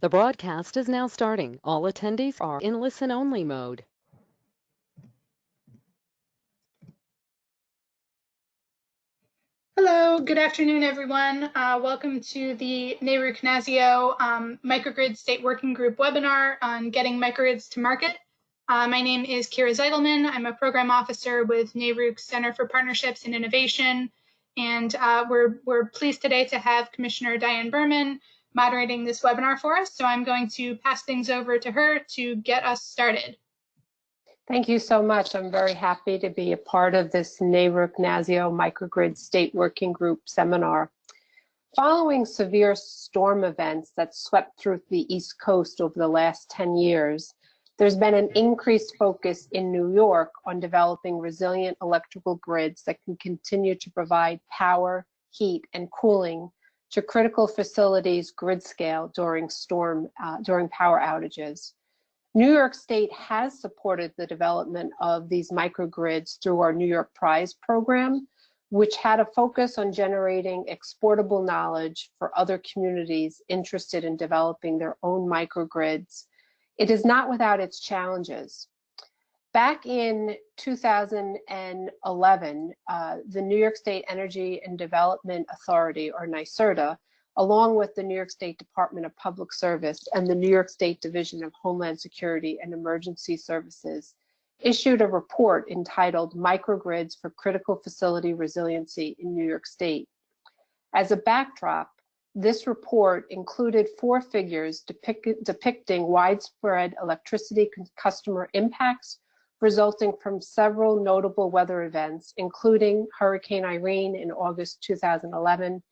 The broadcast is now starting. All attendees are in listen-only mode. Hello, good afternoon, everyone. Welcome to the NARUC NASIO Microgrid State Working Group webinar on getting microgrids to market. My name is Kira Zeidelman. I'm a program officer with NARUC's Center for Partnerships and Innovation. And we're pleased today to have Commissioner Diane Burman moderating this webinar for us. So I'm going to pass things over to her to get us started. Thank you so much. I'm very happy to be a part of this NARUC NASIO Microgrid State Working Group seminar. Following severe storm events that swept through the East Coast over the last 10 years, there's been an increased focus in New York on developing resilient electrical grids that can continue to provide power, heat, and cooling to critical facilities grid scale during power outages. New York State has supported the development of these microgrids through our New York Prize program, which had a focus on generating exportable knowledge for other communities interested in developing their own microgrids. It is not without its challenges. Back in 2011, the New York State Energy and Development Authority, or NYSERDA, along with the New York State Department of Public Service and the New York State Division of Homeland Security and Emergency Services, issued a report entitled Microgrids for Critical Facility Resiliency in New York State. As a backdrop, this report included 4 figures depicting widespread electricity customer impacts resulting from several notable weather events, including Hurricane Irene in August 2011,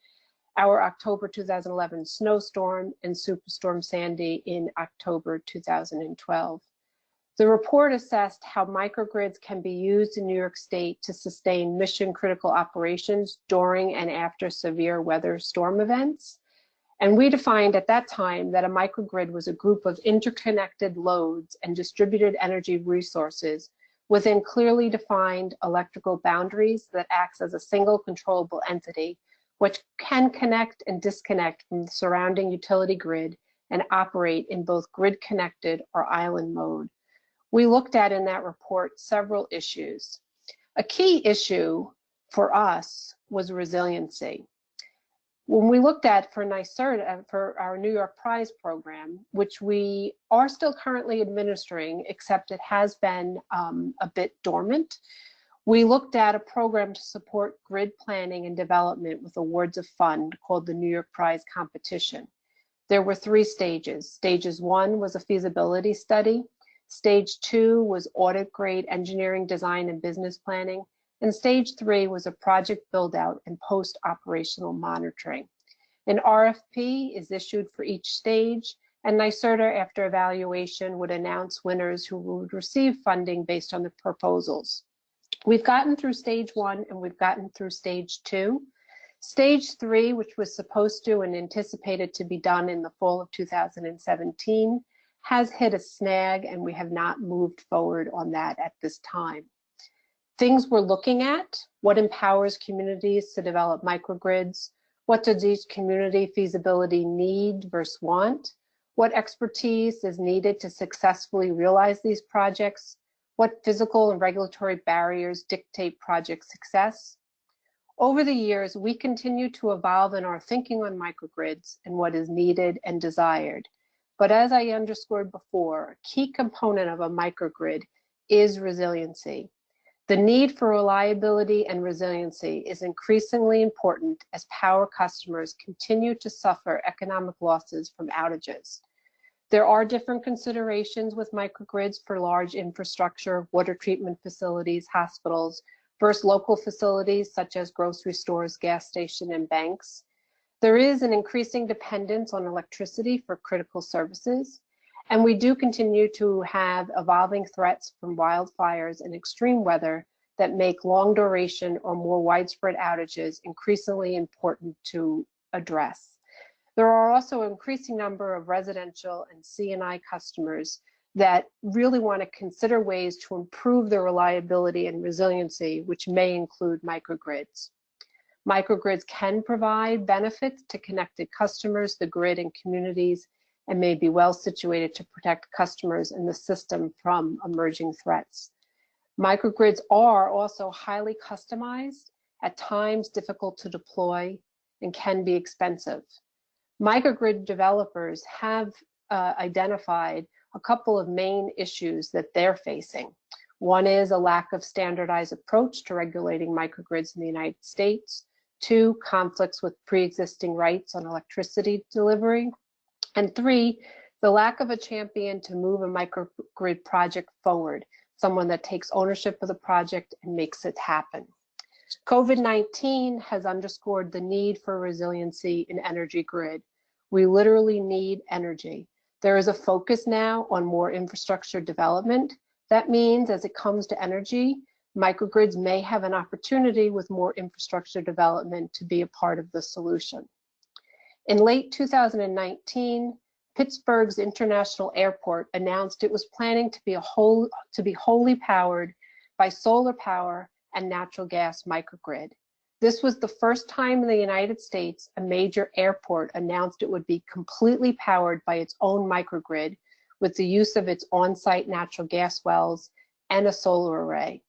our October 2011 snowstorm, and Superstorm Sandy in October 2012. The report assessed how microgrids can be used in New York State to sustain mission-critical operations during and after severe weather storm events. And we defined at that time that a microgrid was a group of interconnected loads and distributed energy resources within clearly defined electrical boundaries that acts as a single controllable entity which can connect and disconnect from the surrounding utility grid and operate in both grid-connected or island mode. We looked at in that report several issues. A key issue for us was resiliency. When we looked at for NYSERDA, for our New York Prize program, which we are still currently administering, except it has been a bit dormant, we looked at a program to support grid planning and development with awards of fund called the New York Prize Competition. There were 3 stages. Stages 1 was a feasibility study. Stage 2 was audit grade engineering, design, and business planning. And stage 3 was a project build out and post-operational monitoring. An RFP is issued for each stage, and NYSERDA, after evaluation, would announce winners who would receive funding based on the proposals. We've gotten through stage 1 and we've gotten through stage 2. Stage 3, which was supposed to and anticipated to be done in the fall of 2017, has hit a snag and we have not moved forward on that at this time. Things we're looking at: what empowers communities to develop microgrids? What does each community feasibility need versus want? What expertise is needed to successfully realize these projects? What physical and regulatory barriers dictate project success? Over the years, we continue to evolve in our thinking on microgrids and what is needed and desired. But as I underscored before, a key component of a microgrid is resiliency. The need for reliability and resiliency is increasingly important as power customers continue to suffer economic losses from outages. There are different considerations with microgrids for large infrastructure, water treatment facilities, hospitals, versus local facilities such as grocery stores, gas stations, and banks. There is an increasing dependence on electricity for critical services, and we do continue to have evolving threats from wildfires and extreme weather that make long duration or more widespread outages increasingly important to address. There are also an increasing number of residential and C&I customers that really want to consider ways to improve their reliability and resiliency, which may include microgrids. Microgrids can provide benefits to connected customers, the grid, and communities, and may be well situated to protect customers and the system from emerging threats. Microgrids are also highly customized, at times difficult to deploy, and can be expensive. Microgrid developers have identified a couple of main issues that they're facing. One is a lack of standardized approach to regulating microgrids in the United States. 2, conflicts with pre-existing rights on electricity delivery. And 3, the lack of a champion to move a microgrid project forward, someone that takes ownership of the project and makes it happen. COVID-19 has underscored the need for resiliency in energy grid. We literally need energy. There is a focus now on more infrastructure development. That means as it comes to energy, microgrids may have an opportunity with more infrastructure development to be a part of the solution. In late 2019, Pittsburgh's International Airport announced it was planning to be wholly powered by solar power and natural gas microgrid. This was the first time in the United States a major airport announced it would be completely powered by its own microgrid with the use of its on-site natural gas wells and a solar array.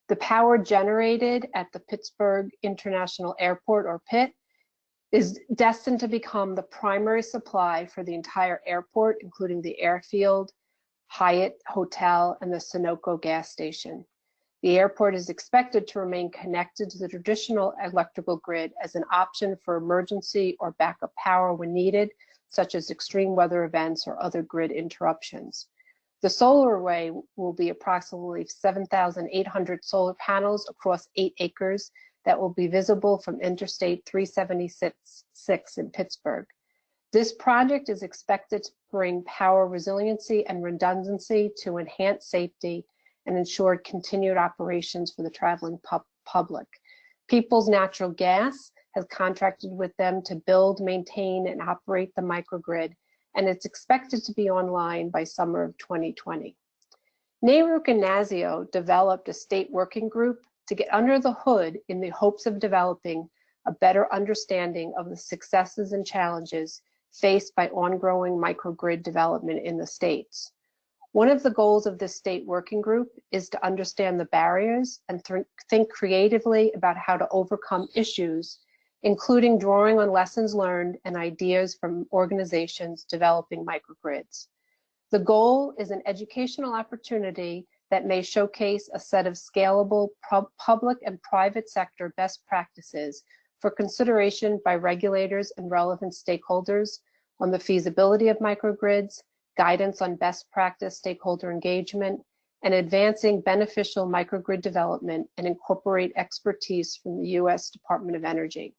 The power generated at the Pittsburgh International Airport, or PIT, is destined to become the primary supply for the entire airport, including the airfield, Hyatt Hotel, and the Sunoco gas station. The airport is expected to remain connected to the traditional electrical grid as an option for emergency or backup power when needed, such as extreme weather events or other grid interruptions. The solar array will be approximately 7,800 solar panels across 8 acres that will be visible from Interstate 376 in Pittsburgh. This project is expected to bring power resiliency and redundancy to enhance safety and ensure continued operations for the traveling public. People's Natural Gas has contracted with them to build, maintain, and operate the microgrid, and it's expected to be online by summer of 2020. NARUC and NASIO developed a state working group to get under the hood in the hopes of developing a better understanding of the successes and challenges faced by ongoing microgrid development in the states. One of the goals of this state working group is to understand the barriers and think creatively about how to overcome issues, including drawing on lessons learned and ideas from organizations developing microgrids. The goal is an educational opportunity that may showcase a set of scalable public and private sector best practices for consideration by regulators and relevant stakeholders on the feasibility of microgrids, guidance on best practice stakeholder engagement, and advancing beneficial microgrid development and incorporate expertise from the U.S. Department of Energy.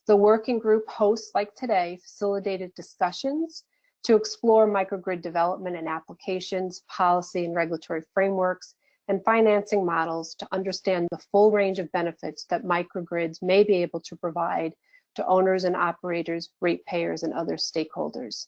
The working group hosts, like today, facilitated discussions to explore microgrid development and applications, policy and regulatory frameworks, and financing models to understand the full range of benefits that microgrids may be able to provide to owners and operators, ratepayers, and other stakeholders.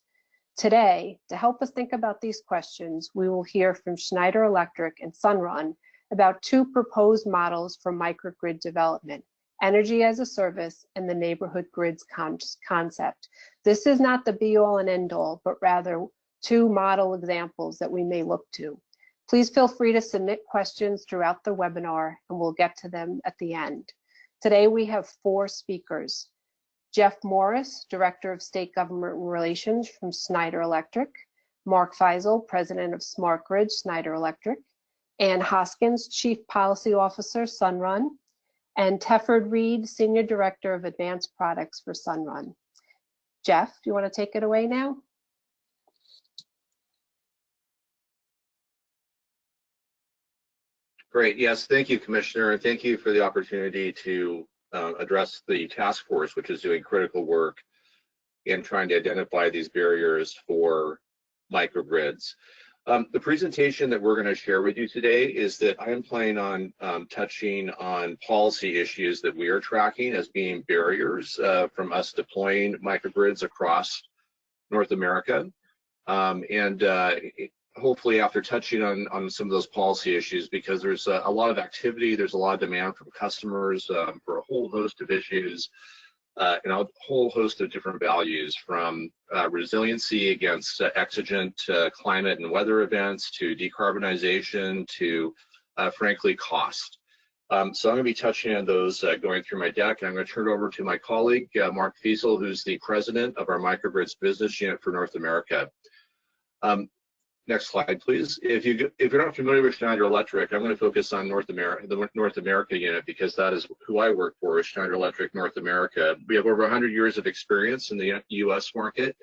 Today, to help us think about these questions, we will hear from Schneider Electric and Sunrun about 2 proposed models for microgrid development: energy as a service and the neighborhood grids concept. This is not the be-all and end-all, but rather 2 model examples that we may look to. Please feel free to submit questions throughout the webinar, and we'll get to them at the end. Today we have 4 speakers: Jeff Morris, Director of State Government Relations from Schneider Electric; Mark Feasel, President of Smart Grid, Schneider Electric; Ann Hoskins, Chief Policy Officer, Sunrun; and Tefford Reed, Senior Director of Advanced Products for Sunrun. Jeff, do you want to take it away now? Great. Yes, thank you, Commissioner, and thank you for the opportunity to address the task force, which is doing critical work in trying to identify these barriers for microgrids. The presentation that we're going to share with you today is that I am planning on touching on policy issues that we are tracking as being barriers from us deploying microgrids across North America. Hopefully after touching on some of those policy issues, because there's a lot of activity, there's a lot of demand from customers for a whole host of issues. and a whole host of different values, from resiliency against exigent climate and weather events, to decarbonization, to frankly cost. So I'm going to be touching on those going through my deck. I'm going to turn it over to my colleague, Mark Feasel, who's the president of our Microgrids business unit for North America. Next slide, please. If you're not familiar with Schneider Electric, I'm going to focus on the North America unit, because that is who I work for, is Schneider Electric North America. We have over 100 years of experience in the U.S. market.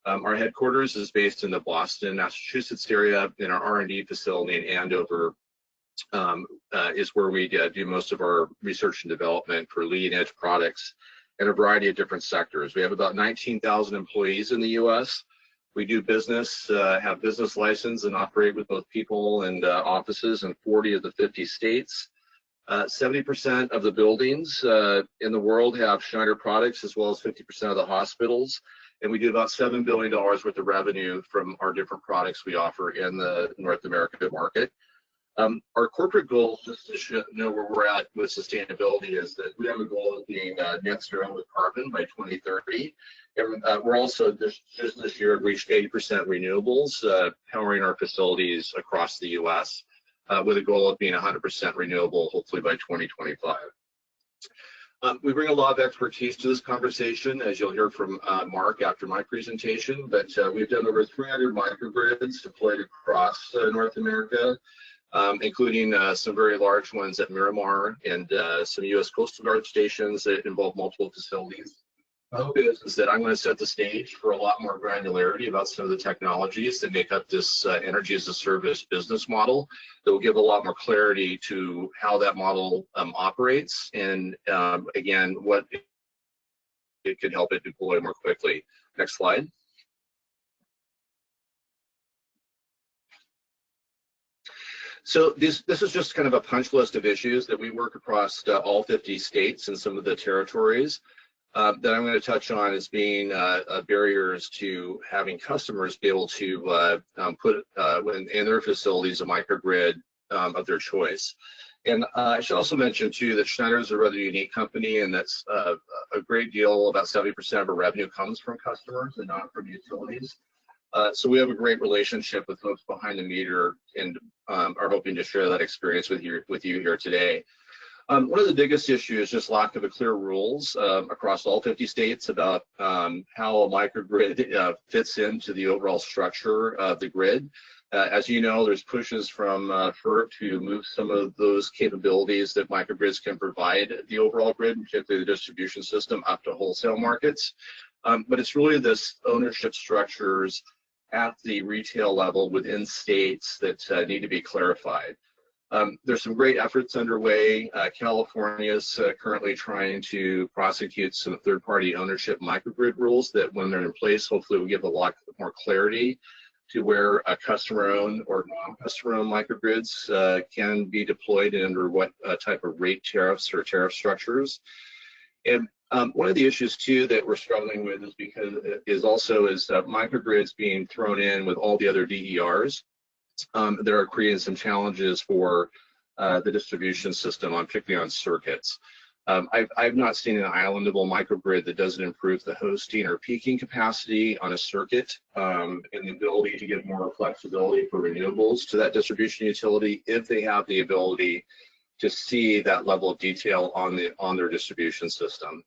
Our headquarters is based in the Boston, Massachusetts area, and our R&D facility in Andover is where we do most of our research and development for leading edge products in a variety of different sectors. We have about 19,000 employees in the U.S. We do business, have business license, and operate with both people and offices in 40 of the 50 states. 70% of the buildings in the world have Schneider products, as well as 50% of the hospitals. And we do about $7 billion worth of revenue from our different products we offer in the North American market. Our corporate goal, just to know where we're at with sustainability, is that we have a goal of being net zero with carbon by 2030. And we're also, just this year, reached 80% renewables, powering our facilities across the U.S. With a goal of being 100% renewable, hopefully by 2025. We bring a lot of expertise to this conversation, as you'll hear from Mark after my presentation, but we've done over 300 microgrids deployed across North America, including some very large ones at Miramar and some U.S. Coastal Guard stations that involve multiple facilities. My hope is that I'm going to set the stage for a lot more granularity about some of the technologies that make up this energy as a service business model that will give a lot more clarity to how that model operates, and again, what it could help it deploy more quickly. Next slide. So this is just kind of a punch list of issues that we work across all 50 states and some of the territories that I'm going to touch on as being barriers to having customers be able to put in their facilities a microgrid of their choice. And I should also mention too that Schneider is a rather unique company, and that's a great deal, about 70% of our revenue comes from customers and not from utilities. So we have a great relationship with folks behind the meter, and are hoping to share that experience with you here today. One of the biggest issues is just lack of a clear rules across all 50 states about how a microgrid fits into the overall structure of the grid. As you know, there's pushes from FERC to move some of those capabilities that microgrids can provide the overall grid, particularly the distribution system, up to wholesale markets. But it's really this ownership structures at the retail level within states that need to be clarified. There's some great efforts underway. California is currently trying to prosecute some third-party ownership microgrid rules that, when they're in place, hopefully will give a lot more clarity to where a customer-owned or non-customer-owned microgrids can be deployed and under what type of rate tariffs or tariff structures. And one of the issues too that we're struggling with is also microgrids being thrown in with all the other DERs that are creating some challenges for the distribution system, particularly on circuits. I've not seen an islandable microgrid that doesn't improve the hosting or peaking capacity on a circuit, and the ability to give more flexibility for renewables to that distribution utility if they have the ability to see that level of detail on their distribution system.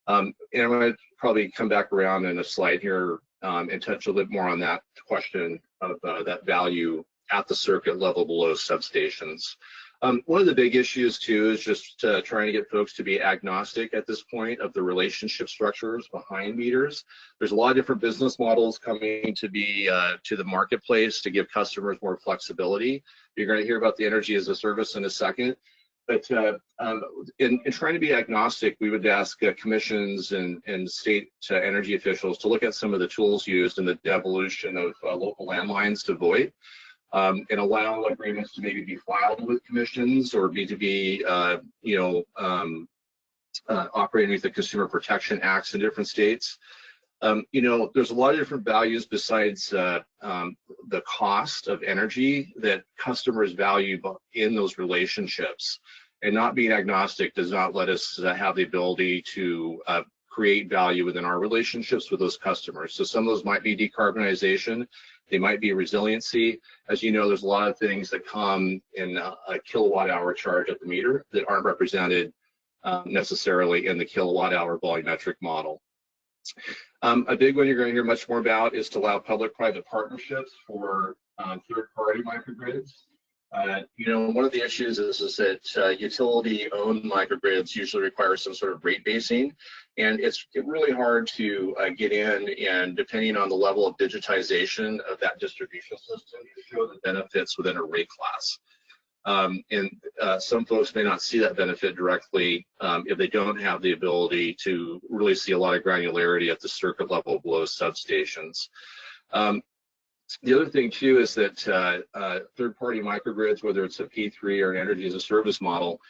And I'm going to probably come back around in a slide here and touch a little bit more on that question of that value at the circuit level below substations. One of the big issues too is just trying to get folks to be agnostic at this point of the relationship structures behind meters. There's a lot of different business models coming to be to the marketplace to give customers more flexibility. You're going to hear about the energy as a service in a second. But in trying to be agnostic, we would ask commissions and state energy officials to look at some of the tools used in the devolution of local landlines to VoIP, and allow agreements to maybe be filed with commissions or be operating with the Consumer Protection Acts in different states. There's a lot of different values besides the cost of energy that customers value in those relationships. And not being agnostic does not let us have the ability to create value within our relationships with those customers. So some of those might be decarbonization, they might be resiliency. As you know, there's a lot of things that come in a kilowatt hour charge at the meter that aren't represented necessarily in the kilowatt hour volumetric model. A big one you're going to hear much more about is to allow public-private partnerships for third-party microgrids. You know, one of the issues is that utility-owned microgrids usually require some sort of rate basing, and it's really hard to get in, and depending on the level of digitization of that distribution system, to show the benefits within a rate class. Some folks may not see that benefit directly if they don't have the ability to really see a lot of granularity at the circuit level below substations. The other thing too is that third-party microgrids, whether it's a P3 or an energy as a service model,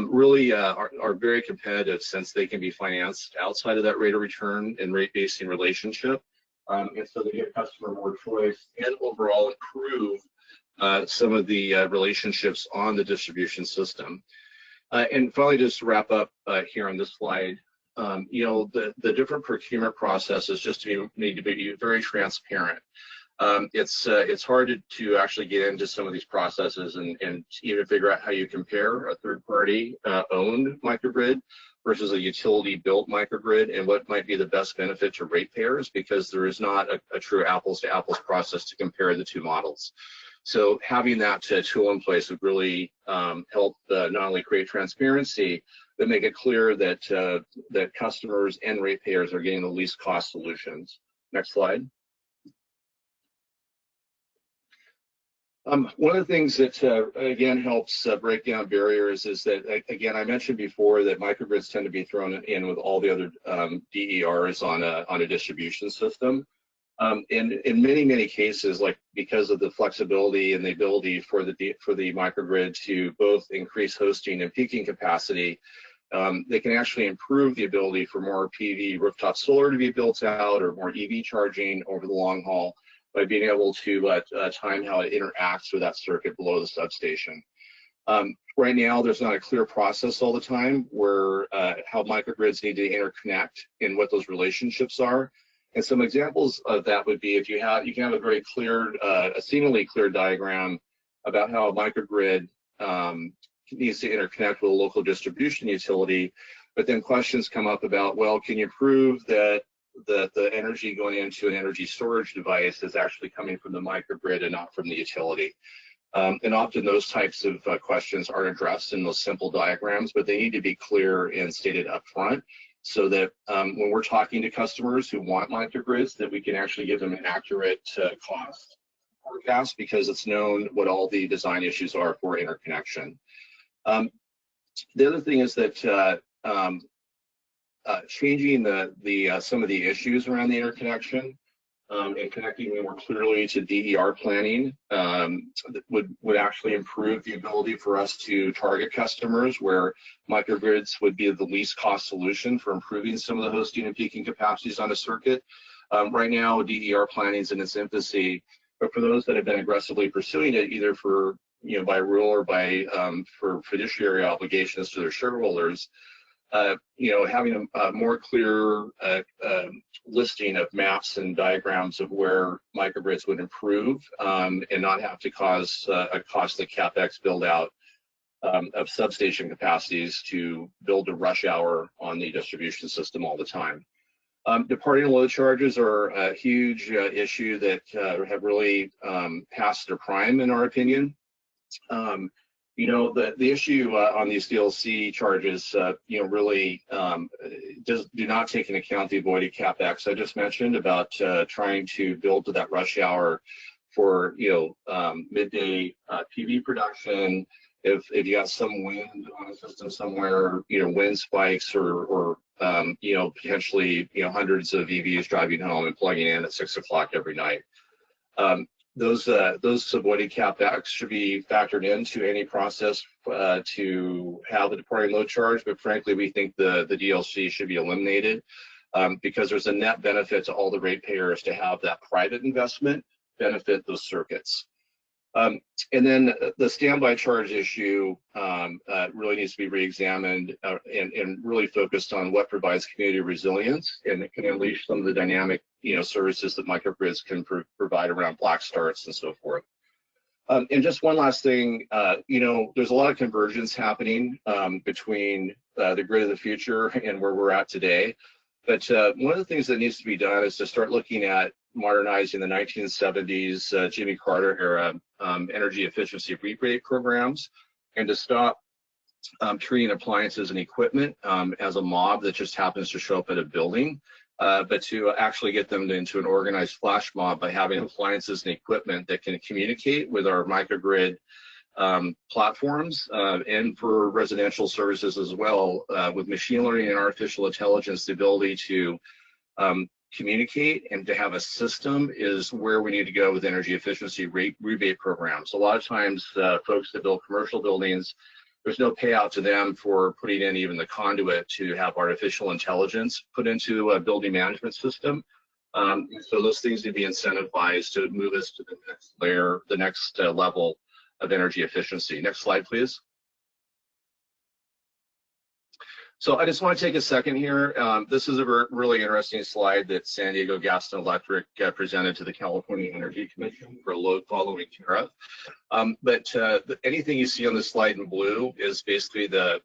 really are very competitive, since they can be financed outside of that rate of return and rate basing relationship. And so they give customer more choice and overall improve some of the relationships on the distribution system. And finally, just to wrap up here on this slide, you know, the different procurement processes just need to be very transparent. It's hard to actually get into some of these processes and even figure out how you compare a third-party owned microgrid versus a utility-built microgrid, and what might be the best benefit to ratepayers, because there is not a true apples-to-apples process to compare the two models. So having that tool in place would really help not only create transparency, but make it clear that that customers and ratepayers are getting the least cost solutions. Next slide. One of the things that, again, helps break down barriers is that, again, I mentioned before that microgrids tend to be thrown in with all the other DERs on a distribution system. In many cases, like because of the flexibility and the ability for the microgrid to both increase hosting and peaking capacity, they can actually improve the ability for more PV rooftop solar to be built out, or more EV charging over the long haul, by being able to time how it interacts with that circuit below the substation. Right now, there's not a clear process all the time where how microgrids need to interconnect and what those relationships are. And some examples of that would be, if you can have a very clear, a seemingly clear diagram about how a microgrid needs to interconnect with a local distribution utility, but then questions come up about, well, can you prove that the energy going into an energy storage device is actually coming from the microgrid and not from the utility? And often those types of questions are addressed in those simple diagrams, but they need to be clear and stated up front, so that when we're talking to customers who want microgrids, that we can actually give them an accurate cost forecast, because it's known what all the design issues are for interconnection. The other thing is that changing some of the issues around the interconnection and connecting more clearly to DER planning would actually improve the ability for us to target customers where microgrids would be the least cost solution for improving some of the hosting and peaking capacities on a circuit. Right now, DER planning is in its infancy, but for those that have been aggressively pursuing it, either for by rule or by for fiduciary obligations to their shareholders, having a more clear listing of maps and diagrams of where microgrids would improve and not have to cause a costly CapEx build out of substation capacities to build a rush hour on the distribution system all the time. Departing load charges are a huge issue that have really passed their prime, in our opinion. The issue on these DLC charges, really do not take into account the avoided CapEx I just mentioned about trying to build to that rush hour for, midday PV production. If you have some wind on a system somewhere, wind spikes or potentially, hundreds of EVs driving home and plugging in at 6 o'clock every night. Those avoided CapEx should be factored into any process to have the departing load charge, but frankly, we think the DLC should be eliminated because there's a net benefit to all the ratepayers to have that private investment benefit those circuits. And then the standby charge issue really needs to be re-examined and really focused on what provides community resilience and it can unleash some of the dynamic, services that microgrids can provide around black starts and so forth. And just one last thing, there's a lot of convergence happening between the grid of the future and where we're at today. But one of the things that needs to be done is to start looking at modernizing the 1970s Jimmy Carter era energy efficiency rebate programs and to stop treating appliances and equipment as a mob that just happens to show up at a building, but to actually get them into an organized flash mob by having appliances and equipment that can communicate with our microgrid platforms and for residential services as well, with machine learning and artificial intelligence, the ability to communicate and to have a system is where we need to go with energy efficiency rebate programs. A lot of times folks that build commercial buildings, there's no payout to them for putting in even the conduit to have artificial intelligence put into a building management system. So those things need to be incentivized to move us to the next layer, the next level of energy efficiency. Next slide, please. So I just want to take a second here. This is a really interesting slide that San Diego Gas and Electric presented to the California Energy Commission for a load following tariff. But anything you see on this slide in blue is basically the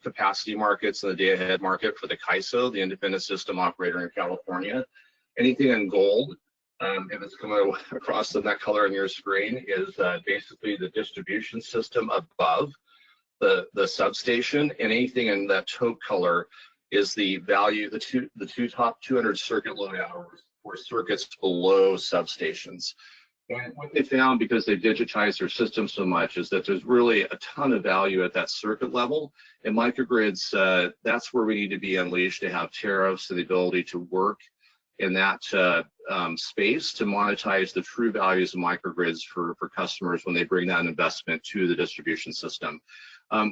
capacity markets and the day ahead market for the CAISO, the independent system operator in California. Anything in gold, if it's coming across in that color on your screen, is basically the distribution system above the substation, and anything in that taupe color is the value, the two top 200 circuit load hours for circuits below substations. And what they found, because they digitized their system so much, is that there's really a ton of value at that circuit level. And microgrids, that's where we need to be unleashed to have tariffs and the ability to work in that space to monetize the true values of microgrids for customers when they bring that investment to the distribution system.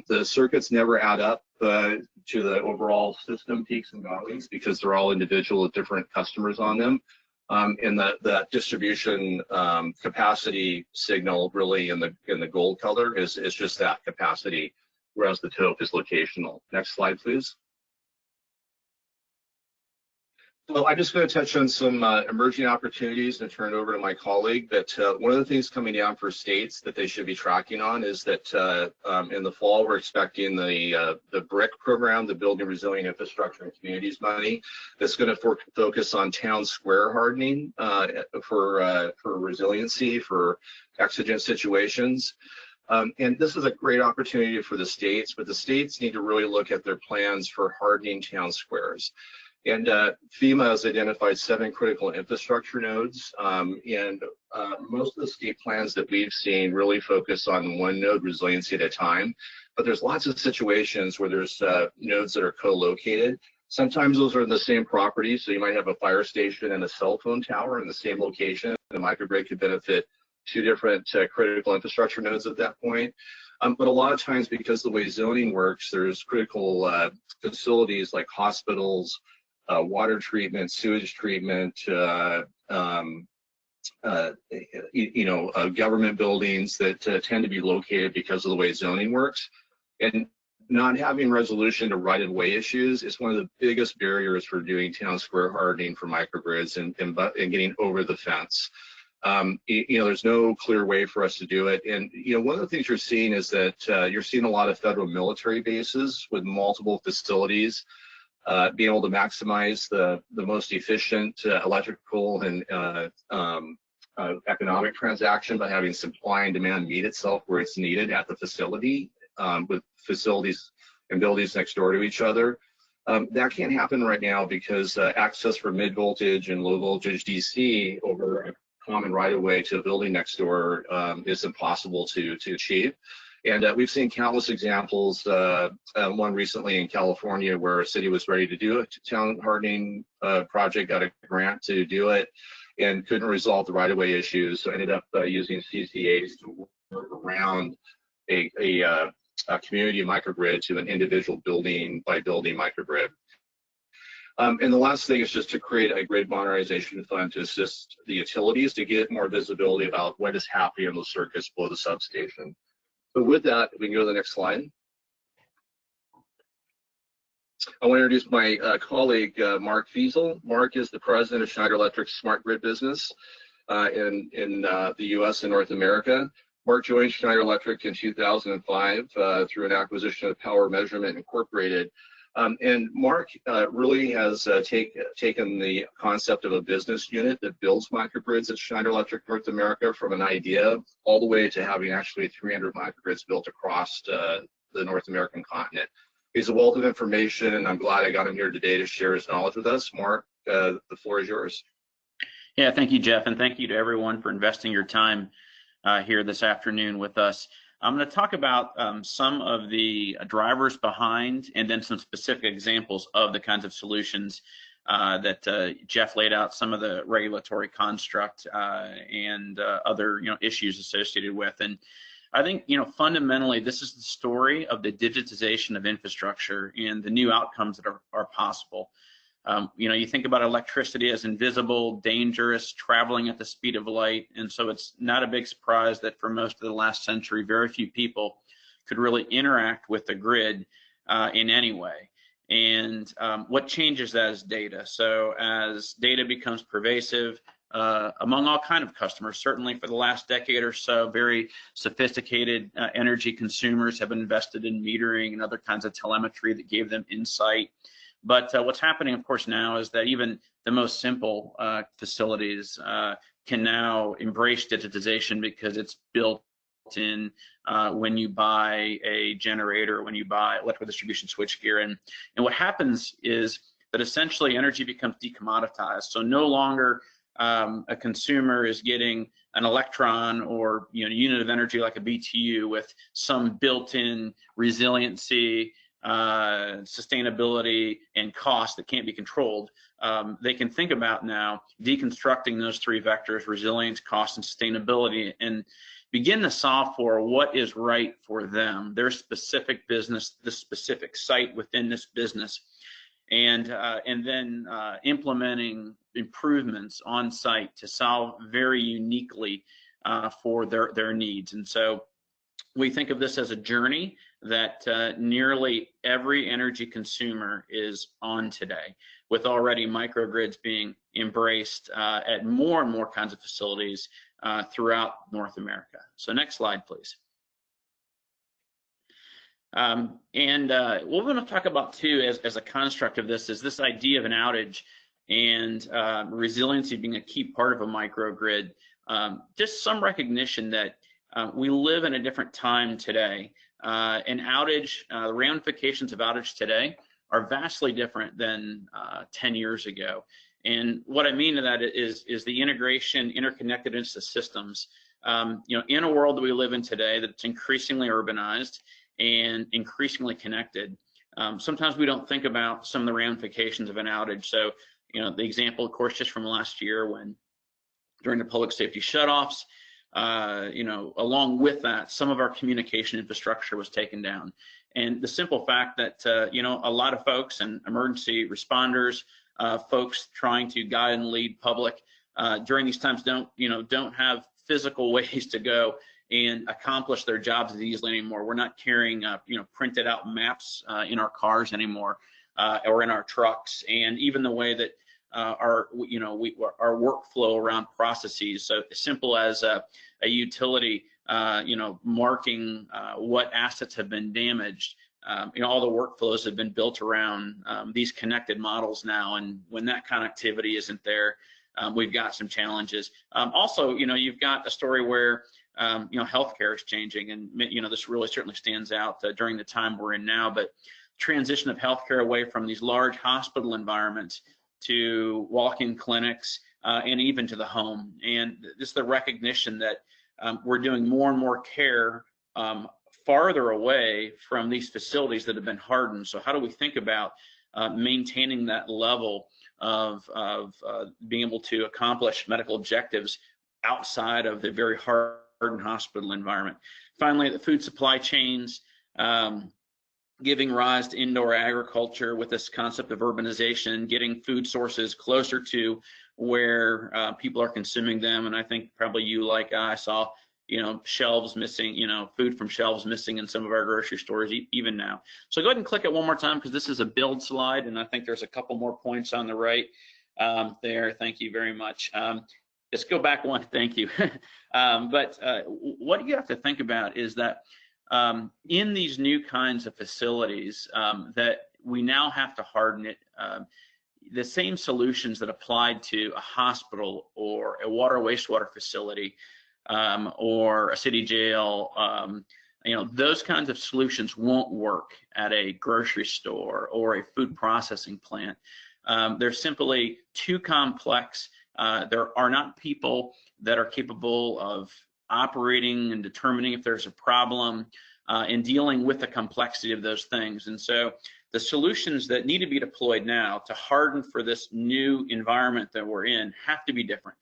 The circuits never add up to the overall system peaks and valleys because they're all individual with different customers on them. And that distribution capacity signal really in the gold color is just that capacity, whereas the taupe is locational. Next slide, please. So I'm just going to touch on some emerging opportunities and turn it over to my colleague. But one of the things coming down for states that they should be tracking on is that in the fall, we're expecting the BRIC program, the Building Resilient Infrastructure and Communities money, that's going to focus on town square hardening for resiliency, for exigent situations. And this is a great opportunity for the states, but the states need to really look at their plans for hardening town squares. And FEMA has identified 7 critical infrastructure nodes, and most of the state plans that we've seen really focus on one node resiliency at a time. But there's lots of situations where there's nodes that are co-located. Sometimes those are in the same property, so you might have a fire station and a cell phone tower in the same location. The microgrid could benefit 2 different critical infrastructure nodes at that point. But a lot of times, because the way zoning works, there's critical facilities like hospitals, water treatment, sewage treatment, government buildings that tend to be located because of the way zoning works. And not having resolution to right-of-way issues is one of the biggest barriers for doing town square hardening for microgrids and getting over the fence. There's no clear way for us to do it. And, one of the things you're seeing is that you're seeing a lot of federal military bases with multiple facilities being able to maximize the most efficient electrical and economic transaction by having supply and demand meet itself where it's needed at the facility, with facilities and buildings next door to each other. That can't happen right now because access for mid-voltage and low-voltage DC over a common right-of-way to a building next door is impossible to achieve. And we've seen countless examples, one recently in California where a city was ready to do a town hardening project, got a grant to do it, and couldn't resolve the right-of-way issues, so ended up using CCAs to work around a community microgrid to an individual building by building microgrid. And the last thing is just to create a grid modernization fund to assist the utilities to get more visibility about what is happening in those circuits below the substation. So with that, we can go to the next slide. I want to introduce my colleague, Mark Feasel. Mark is the president of Schneider Electric's smart grid business in the U.S. and North America. Mark joined Schneider Electric in 2005 through an acquisition of Power Measurement Incorporated. And Mark really has taken the concept of a business unit that builds microgrids at Schneider Electric North America from an idea all the way to having actually 300 microgrids built across the North American continent. He's a wealth of information, and I'm glad I got him here today to share his knowledge with us. Mark, the floor is yours. Yeah, thank you, Jeff, and thank you to everyone for investing your time here this afternoon with us. I'm going to talk about some of the drivers behind and then some specific examples of the kinds of solutions that Jeff laid out, some of the regulatory construct and other issues associated with. And I think fundamentally this is the story of the digitization of infrastructure and the new outcomes that are possible. You think about electricity as invisible, dangerous, traveling at the speed of light, and so it's not a big surprise that for most of the last century, very few people could really interact with the grid in any way. And what changes that is data. So as data becomes pervasive among all kind of customers, certainly for the last decade or so, very sophisticated energy consumers have invested in metering and other kinds of telemetry that gave them insight. But what's happening, of course, now is that even the most simple facilities can now embrace digitization because it's built in when you buy a generator, when you buy electrical distribution switchgear. And what happens is that essentially energy becomes decommoditized. So no longer a consumer is getting an electron or unit of energy like a BTU with some built-in resiliency, sustainability, and cost that can't be controlled. They can think about now deconstructing those three vectors: resilience, cost, and sustainability, and begin to solve for what is right for them, their specific business, the specific site within this business, and then implementing improvements on site to solve very uniquely for their needs. And so we think of this as a journey that nearly every energy consumer is on today, with already microgrids being embraced at more and more kinds of facilities throughout North America. So next slide, please. And what we're going to talk about too as a construct of this is this idea of an outage and resiliency being a key part of a microgrid. Just some recognition that we live in a different time today. An outage, the ramifications of outage today are vastly different than 10 years ago. And what I mean to that is the integration, interconnected into systems. In a world that we live in today that's increasingly urbanized and increasingly connected, sometimes we don't think about some of the ramifications of an outage. So, the example, of course, just from last year when during the public safety shutoffs, along with that, some of our communication infrastructure was taken down. And the simple fact that, a lot of folks and emergency responders, folks trying to guide and lead public during these times don't have physical ways to go and accomplish their jobs as easily anymore. We're not carrying, printed out maps in our cars anymore or in our trucks. And even the way that our workflow around processes, so as simple as a utility, marking what assets have been damaged. All the workflows have been built around these connected models now, and when that connectivity isn't there, we've got some challenges. Also, you've got a story where healthcare is changing, and this really certainly stands out during the time we're in now. But transition of healthcare away from these large hospital environments to walk-in clinics and even to the home, and just the recognition that we're doing more and more care farther away from these facilities that have been hardened. So how do we think about maintaining that level of being able to accomplish medical objectives outside of the very hardened hospital environment? Finally, the food supply chains, giving rise to indoor agriculture with this concept of urbanization, getting food sources closer to where people are consuming them. And I think probably you, like I saw, shelves missing, food from shelves missing in some of our grocery stores even now. So go ahead and click it one more time, because this is a build slide, and I think there's a couple more points on the right there. Thank you very much. Just go back one, thank you. But what you have to think about is that in these new kinds of facilities that we now have to harden it, the same solutions that applied to a hospital or a water wastewater facility or a city jail, those kinds of solutions won't work at a grocery store or a food processing plant. They're simply too complex. There are not people that are capable of operating and determining if there's a problem and dealing with the complexity of those things. And so the solutions that need to be deployed now to harden for this new environment that we're in have to be different.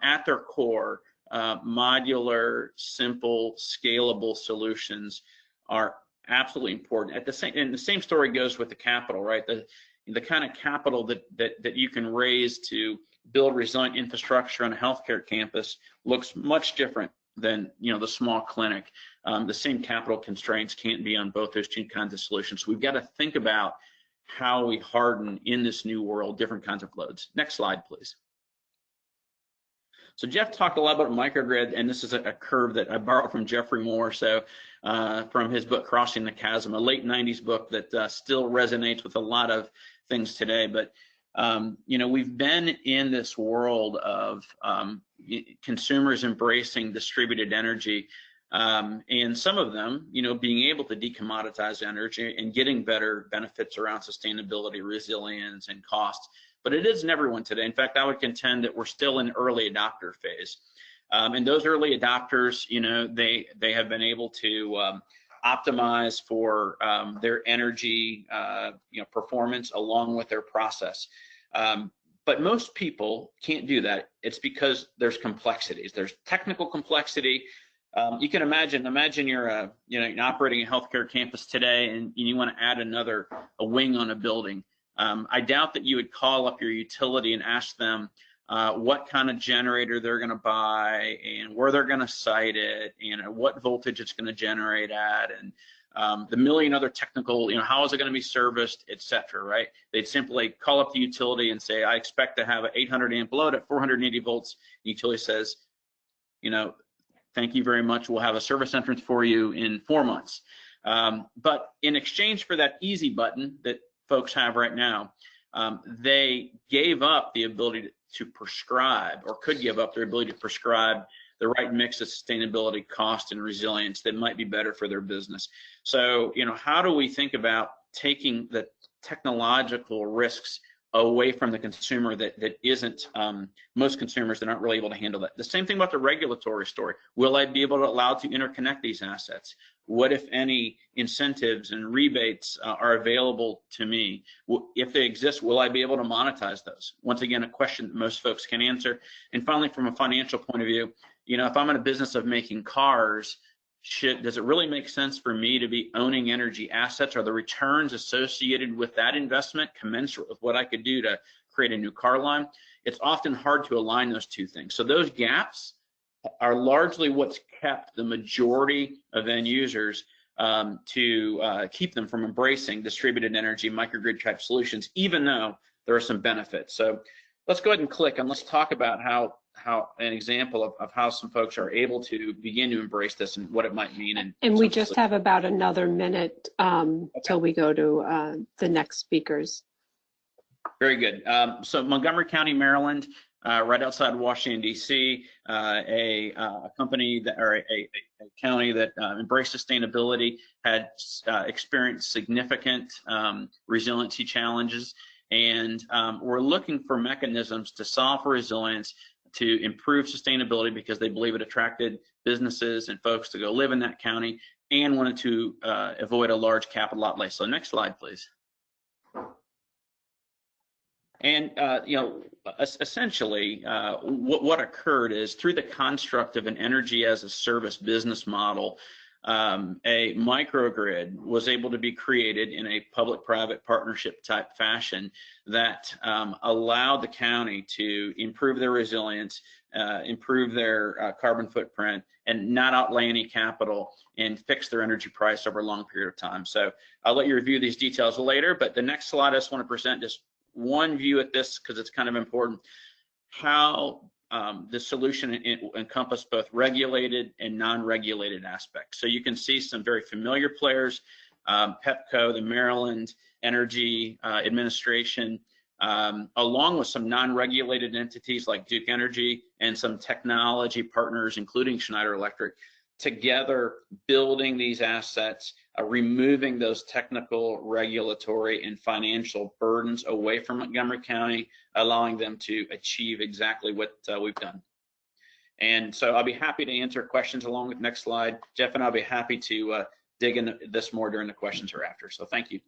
At their core, modular, simple, scalable solutions are absolutely important. And the same story goes with the capital, right? The kind of capital that you can raise to build resilient infrastructure on a healthcare campus looks much different than the small clinic. The same capital constraints can't be on both those two kinds of solutions. So we've got to think about how we harden in this new world different kinds of loads. Next slide, please. So Jeff talked a lot about microgrid, and this is a curve that I borrowed from Jeffrey Moore, so from his book Crossing the Chasm, a late 90s book that still resonates with a lot of things today. But we've been in this world of consumers embracing distributed energy, and some of them, being able to decommoditize energy and getting better benefits around sustainability, resilience, and cost. But it isn't everyone today. In fact, I would contend that we're still in early adopter phase. And those early adopters, they have been able to optimize for their energy, performance along with their process. But most people can't do that. It's because there's complexities. There's technical complexity. You can imagine you're operating a healthcare campus today, and you want to add a wing on a building. I doubt that you would call up your utility and ask them what kind of generator they're going to buy and where they're going to site it and at what voltage it's going to generate at, and the million other technical, how is it going to be serviced, et cetera, right? They'd simply call up the utility and say, I expect to have an 800 amp load at 480 volts. The utility says, thank you very much. We'll have a service entrance for you in 4 months. But in exchange for that easy button that folks have right now, they gave up the ability to prescribe, or could give up their ability to prescribe the right mix of sustainability, cost, and resilience that might be better for their business. So, how do we think about taking the technological risks away from the consumer that isn't, most consumers that aren't really able to handle that? The same thing about the regulatory story. Will I be able to allow to interconnect these assets? What, if any, incentives and rebates are available to me? If they exist, will I be able to monetize those? Once again, a question that most folks can answer. And finally, from a financial point of view, if I'm in a business of making cars, does it really make sense for me to be owning energy assets? Are the returns associated with that investment commensurate with what I could do to create a new car line? It's often hard to align those two things. So those gaps are largely what's kept the majority of end users to keep them from embracing distributed energy, microgrid type solutions, even though there are some benefits. So let's go ahead and click, and let's talk about how an example of how some folks are able to begin to embrace this and what it might mean. And we just have about another minute till we go to the next speakers. Very good. So Montgomery County, Maryland, right outside Washington, D.C., a company or a county that embraced sustainability had experienced significant resiliency challenges, and we're looking for mechanisms to solve for resilience, to improve sustainability, because they believe it attracted businesses and folks to go live in that county, and wanted to avoid a large capital outlay. So next slide, please. And essentially, what occurred is, through the construct of an energy as a service business model, a microgrid was able to be created in a public-private partnership type fashion that allowed the county to improve their resilience, improve their carbon footprint, and not outlay any capital and fix their energy price over a long period of time. So I'll let you review these details later, but the next slide I just want to present just one view at this because it's kind of important. How the solution encompass both regulated and non-regulated aspects. So you can see some very familiar players, PEPCO, the Maryland Energy Administration, along with some non-regulated entities like Duke Energy and some technology partners, including Schneider Electric, together building these assets, removing those technical, regulatory, and financial burdens away from Montgomery County, allowing them to achieve exactly what we've done. And so I'll be happy to answer questions along with the next slide. Jeff and I'll be happy to dig into this more during the questions or after. So thank you.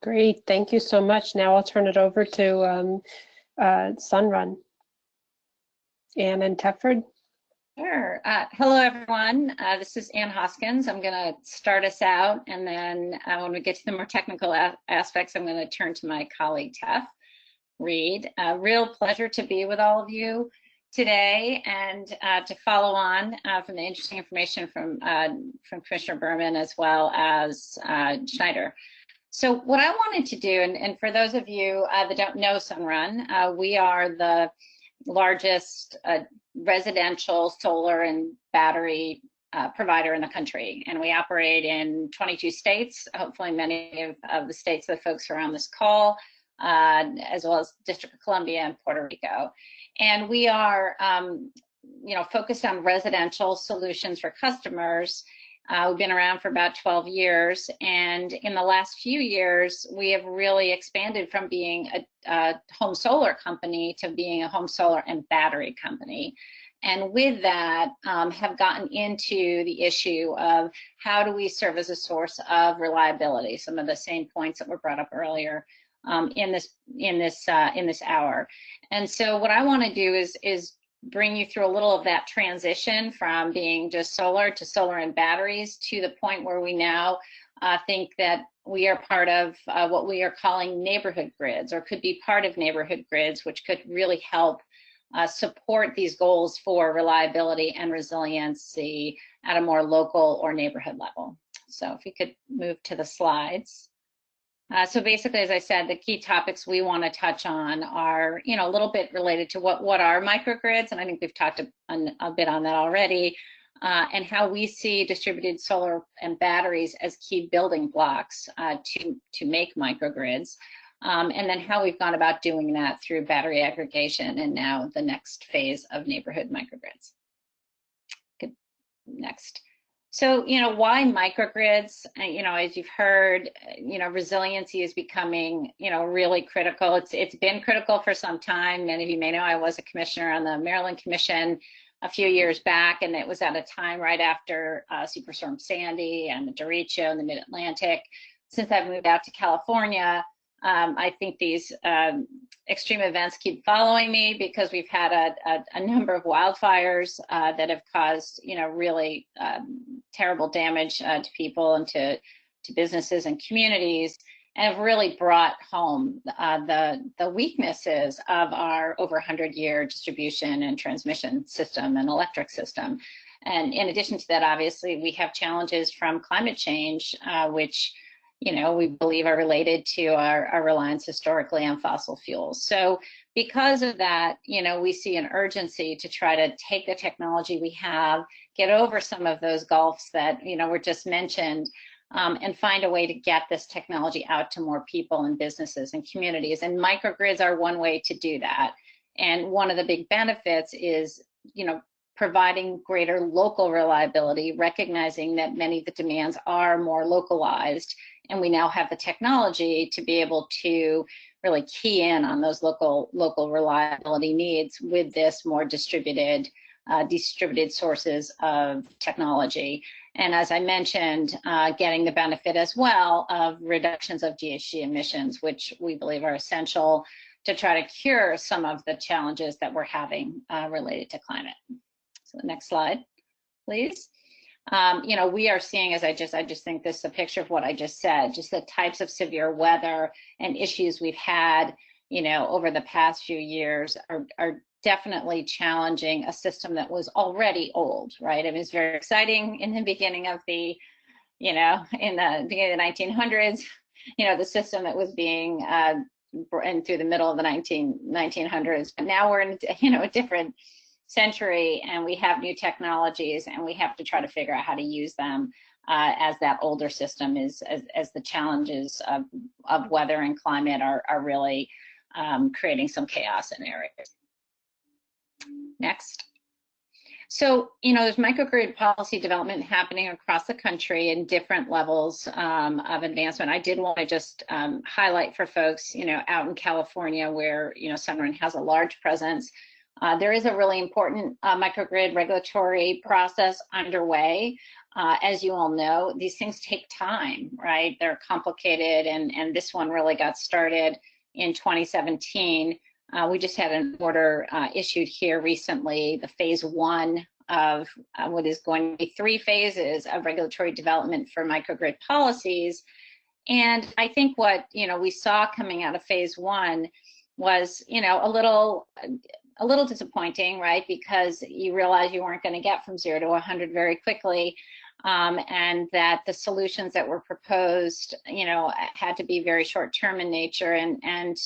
Great, thank you so much. Now I'll turn it over to Sunrun. Ann and Tefford. Sure. Hello, everyone. This is Ann Hoskins. I'm going to start us out, and then when we get to the more technical aspects, I'm going to turn to my colleague, Teff Reed. Real pleasure to be with all of you today and to follow on from the interesting information from Commissioner Burman as well as Schneider. So what I wanted to do, and for those of you that don't know Sunrun, we are the largest residential solar and battery provider in the country, and we operate in 22 states, hopefully many of the states of the folks who are on this call, as well as District of Columbia and Puerto Rico. And we are focused on residential solutions for customers. We've been around for about 12 years, and in the last few years, we have really expanded from being a home solar company to being a home solar and battery company. And with that, have gotten into the issue of how do we serve as a source of reliability, some of the same points that were brought up earlier in this hour. And so what I want to do is bring you through a little of that transition from being just solar to solar and batteries to the point where we now think that we are part of what we are calling neighborhood grids, or could be part of neighborhood grids, which could really help support these goals for reliability and resiliency at a more local or neighborhood level. So if we could move to the slides. So basically, as I said, the key topics we want to touch on are, a little bit related to what are microgrids, and I think we've talked a bit on that already, and how we see distributed solar and batteries as key building blocks to make microgrids, and then how we've gone about doing that through battery aggregation, and now the next phase of neighborhood microgrids. Good. Next. So, why microgrids? As you've heard, resiliency is becoming, really critical. It's been critical for some time. Many of you may know I was a commissioner on the Maryland Commission a few years back, and it was at a time right after Superstorm Sandy and the derecho in the Mid-Atlantic. Since I've moved out to California, I think these extreme events keep following me because we've had a number of wildfires that have caused, really terrible damage to people and to businesses and communities, and have really brought home the weaknesses of our over 100-year distribution and transmission system and electric system. And in addition to that, obviously, we have challenges from climate change, which we believe are related to our reliance historically on fossil fuels. So because of that, we see an urgency to try to take the technology we have, get over some of those gulfs that, were just mentioned, and find a way to get this technology out to more people and businesses and communities. And microgrids are one way to do that. And one of the big benefits is, providing greater local reliability, recognizing that many of the demands are more localized, and we now have the technology to be able to really key in on those local reliability needs with this more distributed sources of technology. And as I mentioned, getting the benefit as well of reductions of GHG emissions, which we believe are essential to try to cure some of the challenges that we're having related to climate. So the next slide, please. You know, we are seeing, as I just think this is a picture of what I just said, just the types of severe weather and issues we've had, you know, over the past few years are definitely challenging a system that was already old, right? It was very exciting in the beginning of the, you know, in the beginning of the 1900s, you know, the system that was being, and through the middle of the 1900s. But now we're in, you know, a different century, and we have new technologies, and we have to try to figure out how to use them as that older system is, as the challenges of weather and climate are really creating some chaos in areas. Next. So, you know, there's microgrid policy development happening across the country in different levels of advancement. I did want to just highlight for folks, you know, out in California where, you know, Sunrun has a large presence. There is a really important microgrid regulatory process underway. As you all know, these things take time, right? They're complicated, and this one really got started in 2017. We just had an order issued here recently, the phase 1 of what is going to be 3 phases of regulatory development for microgrid policies. And I think what, you know, we saw coming out of phase 1 was, you know, a little disappointing, right? Because you realize you weren't going to get from 0 to 100 very quickly. And that the solutions that were proposed, you know, had to be very short-term in nature and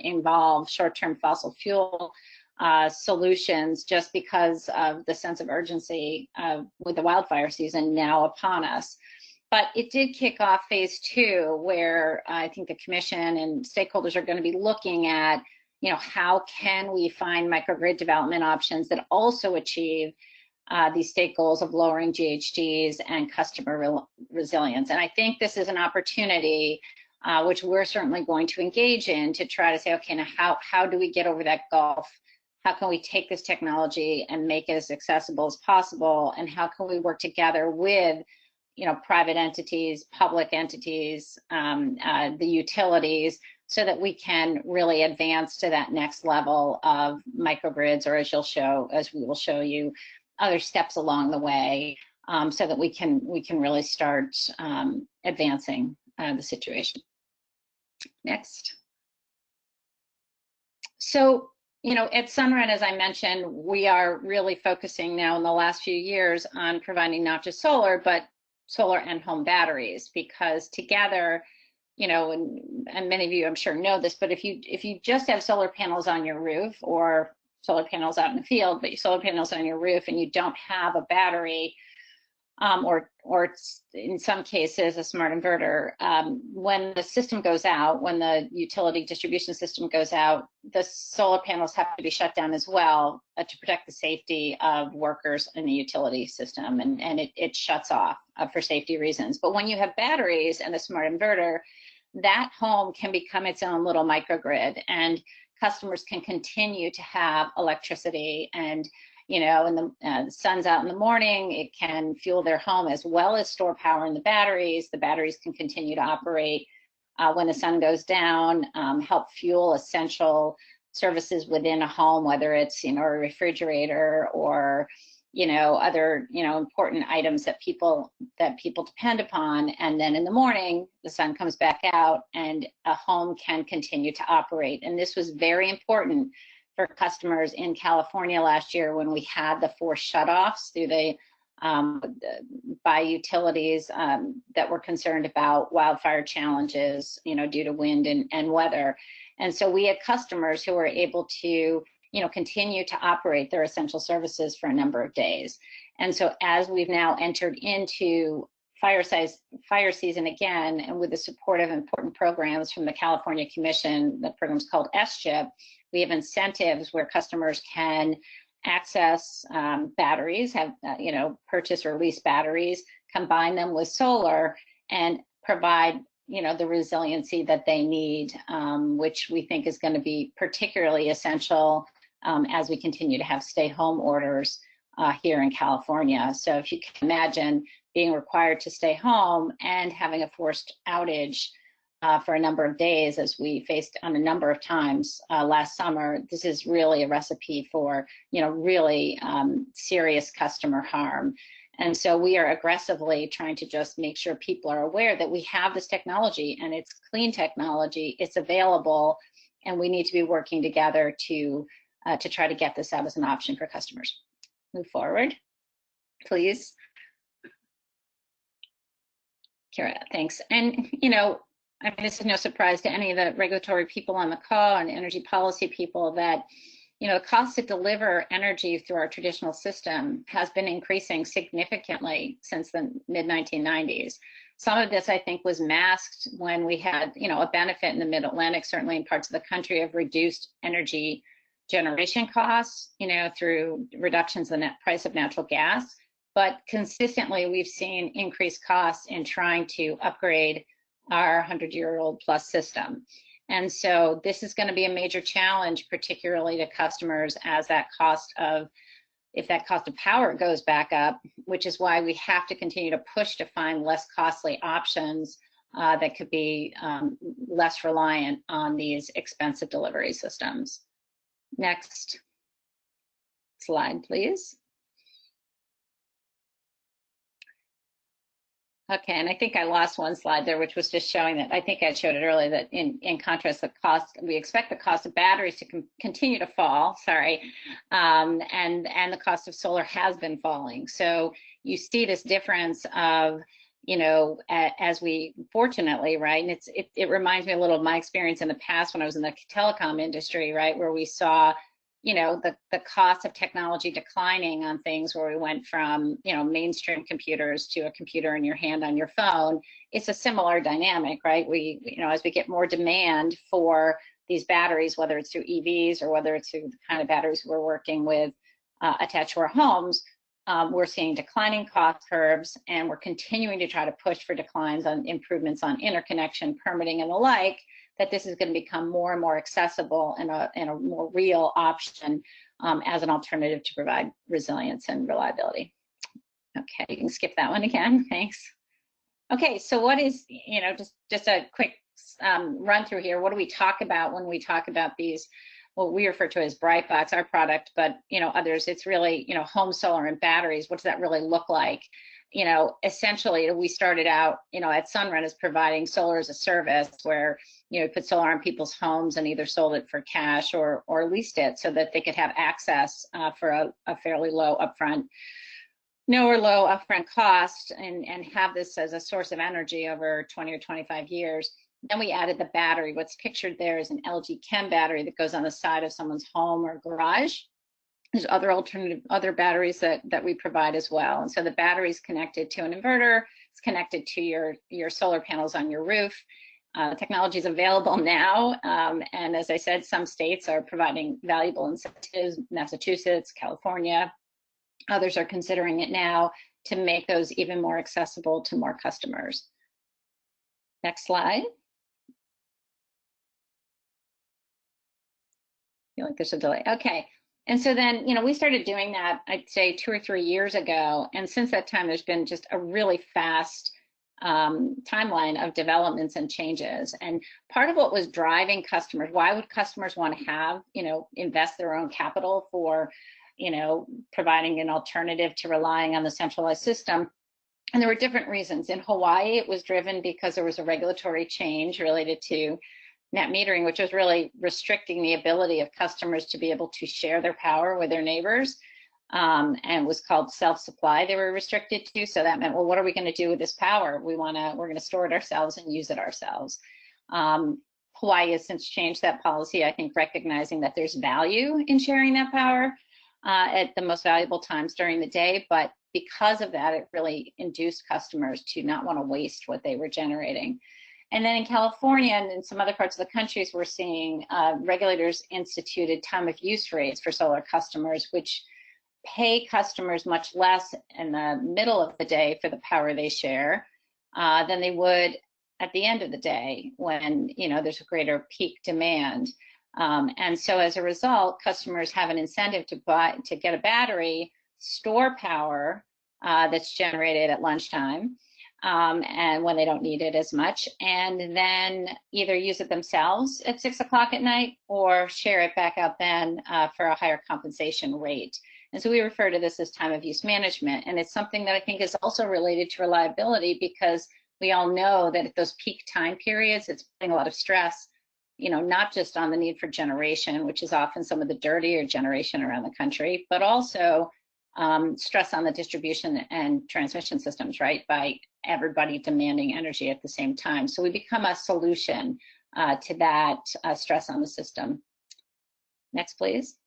involve short-term fossil fuel solutions, just because of the sense of urgency with the wildfire season now upon us. But it did kick off phase 2, where I think the commission and stakeholders are going to be looking at, you know, how can we find microgrid development options that also achieve these state goals of lowering GHGs and customer resilience. And I think this is an opportunity which we're certainly going to engage in to try to say, okay, now how do we get over that gulf? How can we take this technology and make it as accessible as possible? And how can we work together with, you know, private entities, public entities, the utilities, so that we can really advance to that next level of microgrids, or as we will show you, other steps along the way, so that we can really start advancing the situation. Next. So, you know, at Sunrun, as I mentioned, we are really focusing now in the last few years on providing not just solar, but solar and home batteries, because together, you know, and many of you I'm sure know this, but if you just have solar panels on your roof, or solar panels out in the field, but solar panels on your roof, and you don't have a battery, or in some cases a smart inverter, when the system goes out, when the utility distribution system goes out, the solar panels have to be shut down as well to protect the safety of workers in the utility system, and it shuts off for safety reasons. But when you have batteries and a smart inverter, that home can become its own little microgrid, and customers can continue to have electricity. And, you know, when the sun's out in the morning, it can fuel their home as well as store power in the batteries. The batteries can continue to operate when the sun goes down, help fuel essential services within a home, whether it's, you know, a refrigerator or, you know, other, you know, important items that people depend upon. And then in the morning, the sun comes back out and a home can continue to operate. And this was very important for customers in California last year when we had the forced shutoffs through by utilities that were concerned about wildfire challenges, you know, due to wind and weather. And so we had customers who were able to, you know, continue to operate their essential services for a number of days. And so as we've now entered into fire season again, and with the support of important programs from the California Commission, the program's called SCHIP, we have incentives where customers can access batteries, have, you know, purchase or lease batteries, combine them with solar, and provide, you know, the resiliency that they need, which we think is going to be particularly essential as we continue to have stay-home orders here in California. So if you can imagine being required to stay home and having a forced outage for a number of days, as we faced on a number of times last summer, this is really a recipe for, you know, really serious customer harm. And so we are aggressively trying to just make sure people are aware that we have this technology, and it's clean technology, it's available, and we need to be working together to try to get this out as an option for customers. Move forward, please. Kira, thanks. And, you know, I mean, this is no surprise to any of the regulatory people on the call and energy policy people that, you know, the cost to deliver energy through our traditional system has been increasing significantly since the mid-1990s. Some of this, I think, was masked when we had, you know, a benefit in the Mid-Atlantic, certainly in parts of the country, of reduced energy generation costs, you know, through reductions in the net price of natural gas. But consistently, we've seen increased costs in trying to upgrade our 100-year-old plus system. And so this is going to be a major challenge, particularly to customers, as that cost of, if that cost of power goes back up, which is why we have to continue to push to find less costly options that could be less reliant on these expensive delivery systems. Next slide, please. Okay, and I think I lost one slide there, which was just showing that, I think I showed it earlier, that in contrast, the cost, we expect the cost of batteries to continue to fall, sorry, and the cost of solar has been falling. So you see this difference of, you know, as we, fortunately, right, and it reminds me a little of my experience in the past when I was in the telecom industry, right, where we saw, you know, the cost of technology declining on things where we went from, you know, mainstream computers to a computer in your hand on your phone. It's a similar dynamic, right? We, you know, as we get more demand for these batteries, whether it's through EVs or whether it's through the kind of batteries we're working with attached to our homes, we're seeing declining cost curves, and we're continuing to try to push for declines on improvements on interconnection, permitting, and the like, that this is going to become more and more accessible and a more real option as an alternative to provide resilience and reliability. Okay, you can skip that one again, thanks. Okay, so what is, you know, just a quick run through here. What do we talk about when we talk about these, what we refer to as Brightbox, our product, but, you know, others, it's really, you know, home solar and batteries. What does that really look like? You know, essentially, we started out, you know, at Sunrun as providing solar as a service, where, you know, we put solar on people's homes and either sold it for cash or leased it so that they could have access for a fairly low upfront, low upfront cost, and have this as a source of energy over 20 or 25 years. Then we added the battery. What's pictured there is an LG Chem battery that goes on the side of someone's home or garage. There's other batteries that we provide as well. And so the battery is connected to an inverter. It's connected to your solar panels on your roof. Technology is available now. And as I said, some states are providing valuable incentives, Massachusetts, California. Others are considering it now to make those even more accessible to more customers. Next slide. I feel like there's a delay. Okay. And so then, you know, we started doing that, I'd say 2 or 3 years ago. And since that time, there's been just a really fast timeline of developments and changes. And part of what was driving customers, why would customers want to have, you know, invest their own capital for, you know, providing an alternative to relying on the centralized system? And there were different reasons. In Hawaii, it was driven because there was a regulatory change related to net metering, which was really restricting the ability of customers to be able to share their power with their neighbors, and was called self-supply they were restricted to. So that meant, well, what are we going to do with this power? We're going to store it ourselves and use it ourselves. Hawaii has since changed that policy, I think, recognizing that there's value in sharing that power at the most valuable times during the day. But because of that, it really induced customers to not want to waste what they were generating. And then in California and in some other parts of the countries, we're seeing regulators instituted time of use rates for solar customers, which pay customers much less in the middle of the day for the power they share than they would at the end of the day when, you know, there's a greater peak demand. And so as a result, customers have an incentive to get a battery, store power that's generated at lunchtime, and when they don't need it as much, and then either use it themselves at 6 o'clock at night or share it back out then for a higher compensation rate. And so we refer to this as time of use management. And it's something that I think is also related to reliability, because we all know that at those peak time periods, it's putting a lot of stress, you know, not just on the need for generation, which is often some of the dirtier generation around the country, but also stress on the distribution and transmission systems, right, by everybody demanding energy at the same time. So we become a solution to that stress on the system. Next, please.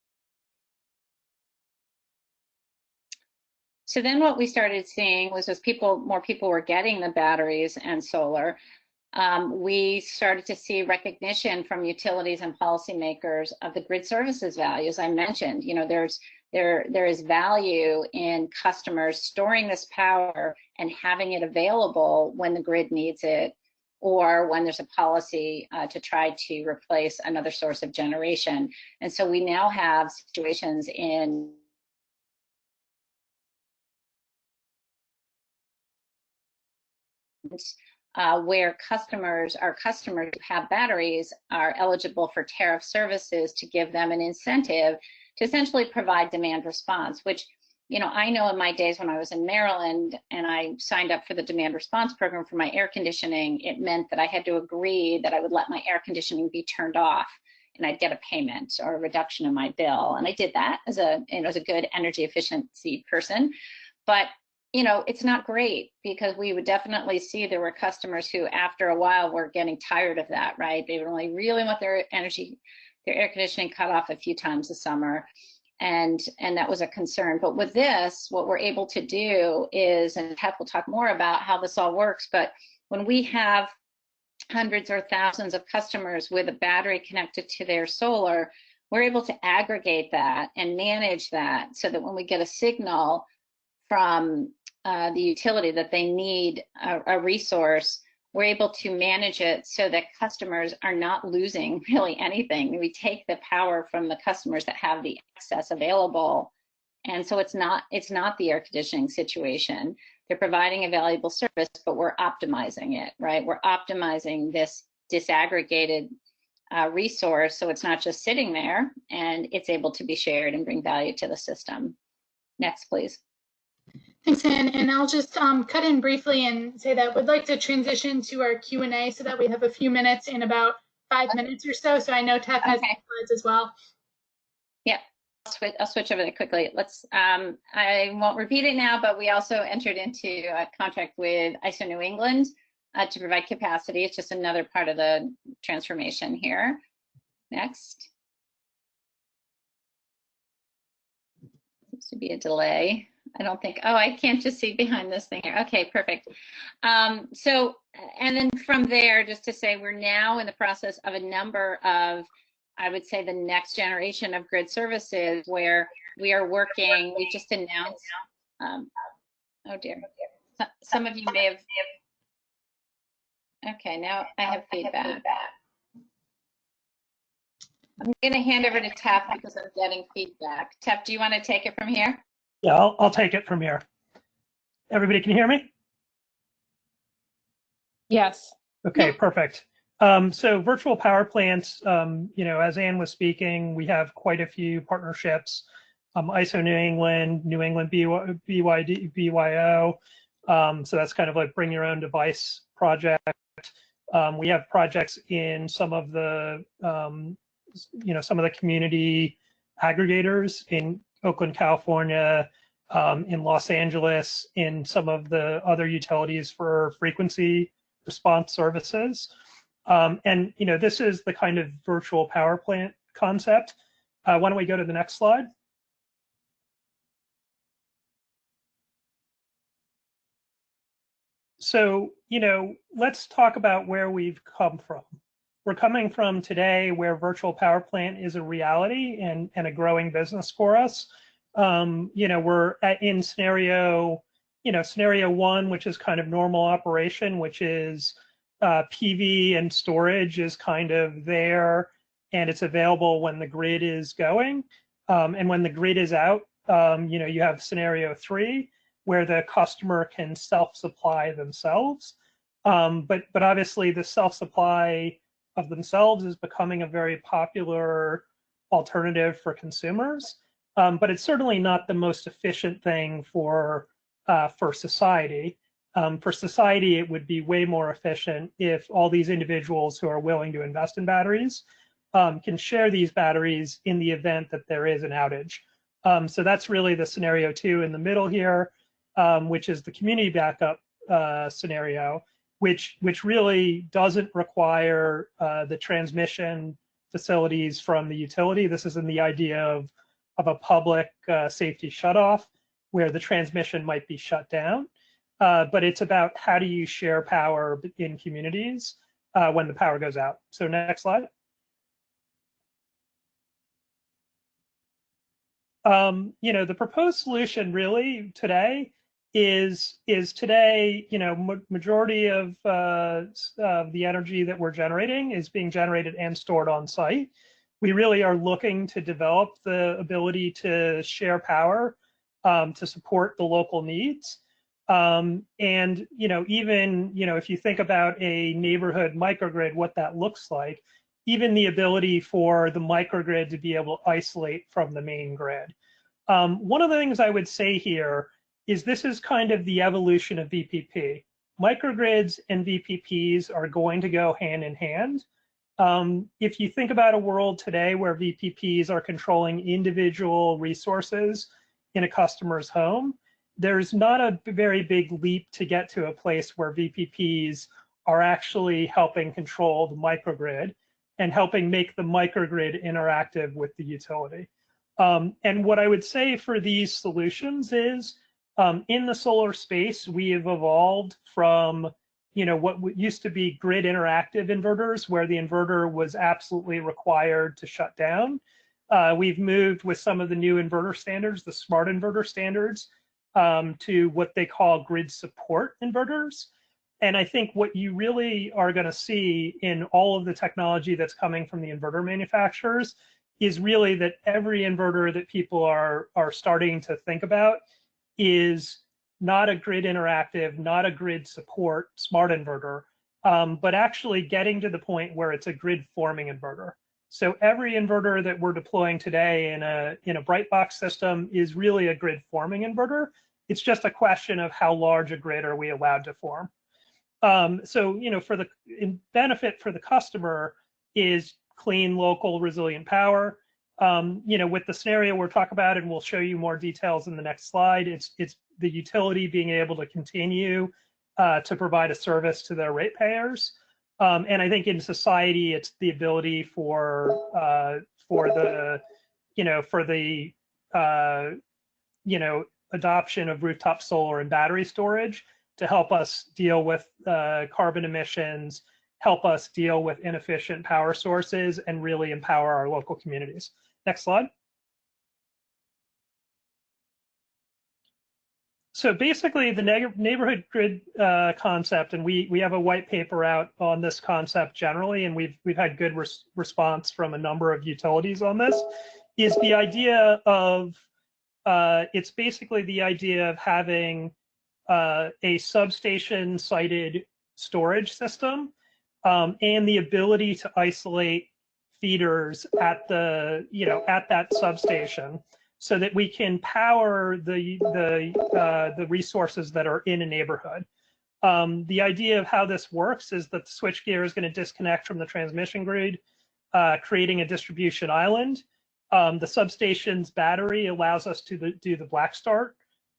So then what we started seeing was as more people were getting the batteries and solar, we started to see recognition from utilities and policymakers of the grid services value. As I mentioned, you know, there is value in customers storing this power and having it available when the grid needs it, or when there's a policy to try to replace another source of generation. And so we now have situations in where our customers who have batteries are eligible for tariff services to give them an incentive to essentially provide demand response, which, you know, I know in my days when I was in Maryland and I signed up for the demand response program for my air conditioning, it meant that I had to agree that I would let my air conditioning be turned off and I'd get a payment or a reduction in my bill. And I did that as a good energy efficiency person. But you know, it's not great, because we would definitely see there were customers who after a while were getting tired of that, right? They would only really want their air conditioning cut off a few times a summer. And that was a concern. But with this, what we're able to do is, and Tef will talk more about how this all works, but when we have hundreds or thousands of customers with a battery connected to their solar, we're able to aggregate that and manage that so that when we get a signal from the utility that they need a resource, we're able to manage it so that customers are not losing really anything. We take the power from the customers that have the excess available. And so it's not the air conditioning situation. They're providing a valuable service, but we're optimizing it, right? We're optimizing this disaggregated resource so it's not just sitting there, and it's able to be shared and bring value to the system. Next, please. Thanks, Anne. And I'll just cut in briefly and say that we'd like to transition to our Q&A so that we have a few minutes in about 5 minutes or so. So I know Tef has slides as well. Yep, I'll switch over there quickly. Let's. I won't repeat it now, but we also entered into a contract with ISO New England to provide capacity. It's just another part of the transformation here. Next. Seems to be a delay. I don't think, oh, I can't just see behind this thing here. Okay, perfect. So, and then from there, just to say, we're now in the process of a number of, I would say, the next generation of grid services where we are working. We just announced, oh dear, some of you may have, okay, now I have feedback. I'm going to hand over to Tef because I'm getting feedback. Tef, do you want to take it from here? Yeah, I'll take it from here. Everybody can hear me? Yes. Okay, perfect. So virtual power plants, you know, as Anne was speaking, we have quite a few partnerships. ISO New England BYO. So that's kind of like bring your own device project. We have projects in some of the, you know, some of the community aggregators in Oakland, California, in Los Angeles, in some of the other utilities for frequency response services. And, you know, this is the kind of virtual power plant concept. Why don't we go to the next slide? So, you know, let's talk about where we've come from. We're coming from today where virtual power plant is a reality and a growing business for us. You know, we're in scenario one, which is kind of normal operation, which is PV and storage is kind of there and it's available when the grid is going. And when the grid is out, you know, you have scenario 3 where the customer can self-supply themselves. But obviously the self-supply of themselves is becoming a very popular alternative for consumers. but it's certainly not the most efficient thing for society. For society, it would be way more efficient if all these individuals who are willing to invest in batteries can share these batteries in the event that there is an outage. So that's really the scenario 2 in the middle here, which is the community backup scenario, which really doesn't require the transmission facilities from the utility. This isn't the idea of a public safety shutoff where the transmission might be shut down, but it's about how do you share power in communities when the power goes out. So next slide. The proposed solution really today is today, majority of the energy that we're generating is being generated and stored on site. We really are looking to develop the ability to share power to support the local needs. And, even, if you think about a neighborhood microgrid, what that looks like, even the ability for the microgrid to be able to isolate from the main grid. One of the things I would say here is this is kind of the evolution of VPP. Microgrids and VPPs are going to go hand in hand. If you think about a world today where VPPs are controlling individual resources in a customer's home, there's not a very big leap to get to a place where VPPs are actually helping control the microgrid and helping make the microgrid interactive with the utility. And what I would say for these solutions is, in the solar space, we have evolved from what used to be grid interactive inverters, where the inverter was absolutely required to shut down. We've moved with some of the new inverter standards, the smart inverter standards, to what they call grid support inverters. And I think what you really are going to see in all of the technology that's coming from the inverter manufacturers is really that every inverter that people are starting to think about is not a grid interactive, not a grid support smart inverter, but actually getting to the point where it's a grid forming inverter. So every inverter that we're deploying today in a bright box system is really a grid forming inverter. It's just a question of how large a grid are we allowed to form. So for the benefit for the customer is clean, local, resilient power. With the scenario we're talking about, and we'll show you more details in the next slide, it's the utility being able to continue to provide a service to their ratepayers. And I think in society, it's the ability for the adoption of rooftop solar and battery storage to help us deal with carbon emissions, help us deal with inefficient power sources, and really empower our local communities. Next slide. So basically, the neighborhood grid concept, and we have a white paper out on this concept generally, and we've had good response from a number of utilities on this, is the idea of, it's basically the idea of having a substation sited storage system and the ability to isolate feeders at that substation so that we can power the resources that are in a neighborhood. The idea of how this works is that the switchgear is going to disconnect from the transmission grid, creating a distribution island. The substation's battery allows us to do the black start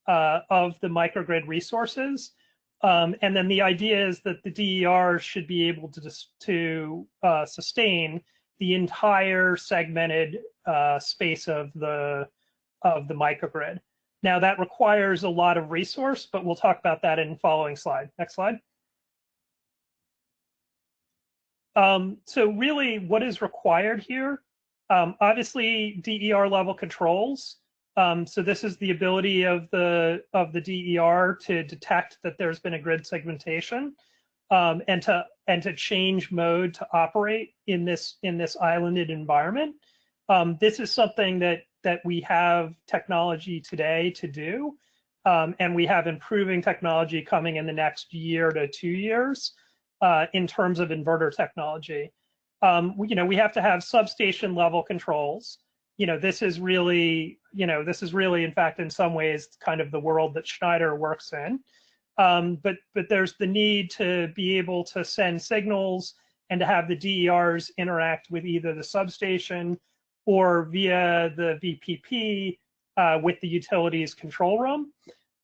of the microgrid resources. And then the idea is that the DER should be able to sustain the entire segmented space of the microgrid. Now that requires a lot of resource, but we'll talk about that in the following slide. Next slide. So really what is required here? Obviously DER level controls. So this is the ability of the DER to detect that there's been a grid segmentation and to change mode to operate in this islanded environment. This is something that we have technology today to do, and we have improving technology coming in the next year to 2 years in terms of inverter technology. We have to have substation level controls. this is really, in fact, in some ways, kind of the world that Schneider works in. But there's the need to be able to send signals and to have the DERs interact with either the substation or via the VPP with the utilities control room.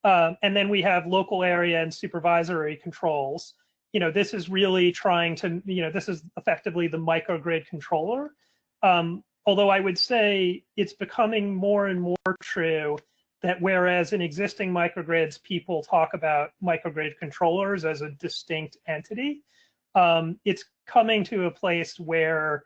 And then we have local area and supervisory controls. This is really trying to, this is effectively the microgrid controller. Although I would say it's becoming more and more true that whereas in existing microgrids, people talk about microgrid controllers as a distinct entity, it's coming to a place where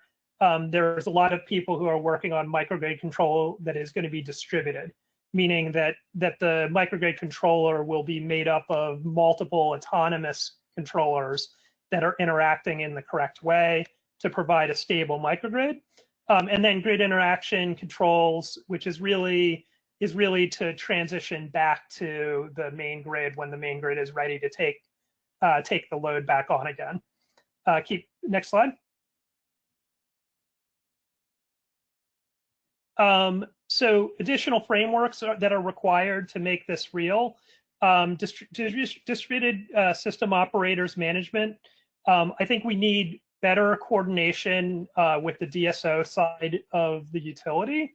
there's a lot of people who are working on microgrid control that is going to be distributed, meaning that the microgrid controller will be made up of multiple autonomous controllers that are interacting in the correct way to provide a stable microgrid. And then grid interaction controls, which is really to transition back to the main grid when the main grid is ready to take the load back on again. Next slide. So additional frameworks that are required to make this real. Distributed system operators management. I think we need better coordination with the DSO side of the utility,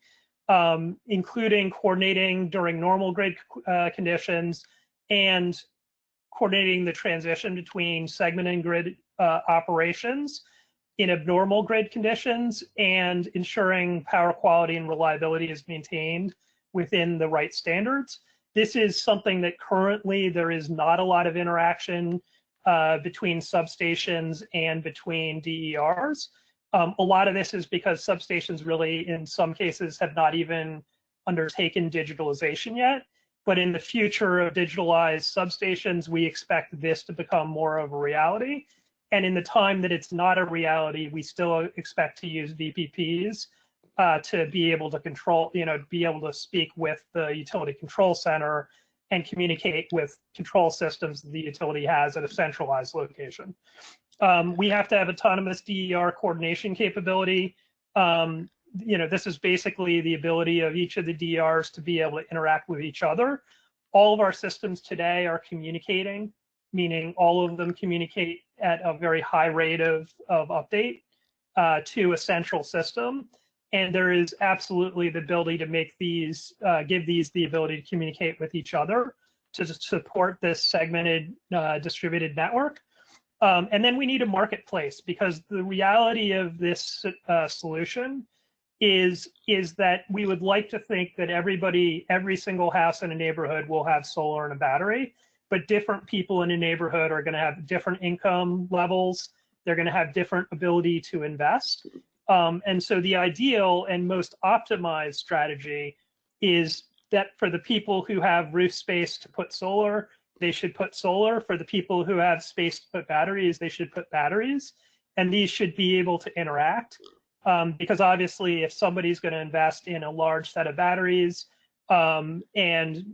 including coordinating during normal grid conditions and coordinating the transition between segment and grid operations in abnormal grid conditions and ensuring power quality and reliability is maintained within the right standards. This is something that currently there is not a lot of interaction between substations and between DERs. A lot of this is because substations really, in some cases, have not even undertaken digitalization yet. But in the future of digitalized substations, we expect this to become more of a reality. And in the time that it's not a reality, we still expect to use VPPs to be able to control, be able to speak with the utility control center and communicate with control systems that the utility has at a centralized location. We have to have autonomous DER coordination capability. This is basically the ability of each of the DERs to be able to interact with each other. All of our systems today are communicating, meaning all of them communicate at a very high rate of update to a central system. And there is absolutely the ability to make these, give these the ability to communicate with each other to support this segmented distributed network. And then we need a marketplace, because the reality of this solution is that we would like to think that every single house in a neighborhood will have solar and a battery, but different people in a neighborhood are going to have different income levels. They're going to have different ability to invest. And so the ideal and most optimized strategy is that for the people who have roof space to put solar, they should put solar. For the people who have space to put batteries, they should put batteries. And these should be able to interact. Because obviously, if somebody's going to invest in a large set of batteries and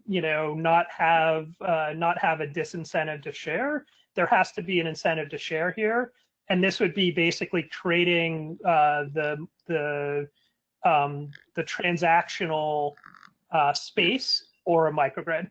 not have a disincentive to share, there has to be an incentive to share here. And this would be basically creating the transactional space for a microgrid.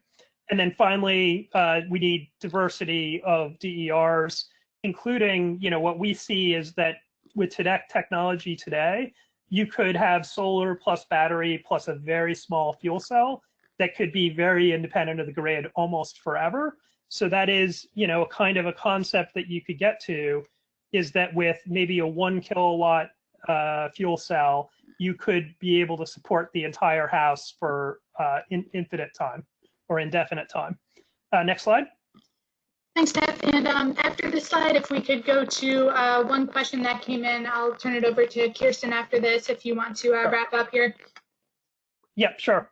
And then finally, we need diversity of DERs, including, what we see is that with technology today, you could have solar plus battery plus a very small fuel cell that could be very independent of the grid almost forever. So that is, kind of a concept that you could get to, is that with maybe a 1 kilowatt fuel cell, you could be able to support the entire house for infinite time or indefinite time. Next slide. Thanks, Teff. And after this slide, if we could go to one question that came in, I'll turn it over to Kirsten after this if you want to wrap up here. Yeah, sure.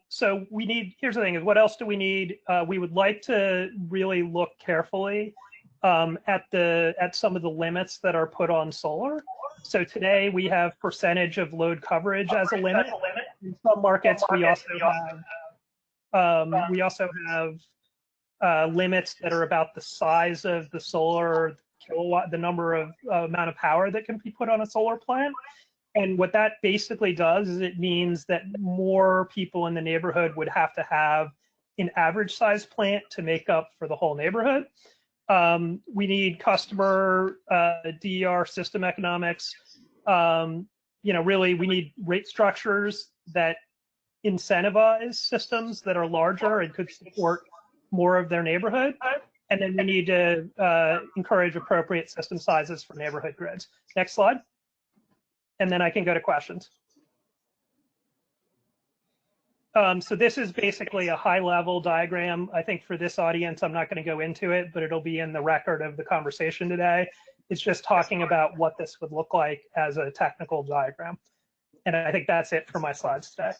So here's the thing, is what else do we need? We would like to really look carefully at some of the limits that are put on solar. So today we have percentage of load coverage as a limit. In some markets, we also have limits that are about the size of the solar kilowatt, the number of amount of power that can be put on a solar plant. And what that basically does is it means that more people in the neighborhood would have to have an average size plant to make up for the whole neighborhood. We need customer DER system economics. Really, we need rate structures that incentivize systems that are larger and could support more of their neighborhood. And then we need to encourage appropriate system sizes for neighborhood grids. Next slide. And then I can go to questions. So this is basically a high-level diagram. I think for this audience, I'm not going to go into it, but it'll be in the record of the conversation today. It's just talking about what this would look like as a technical diagram. And I think that's it for my slides today.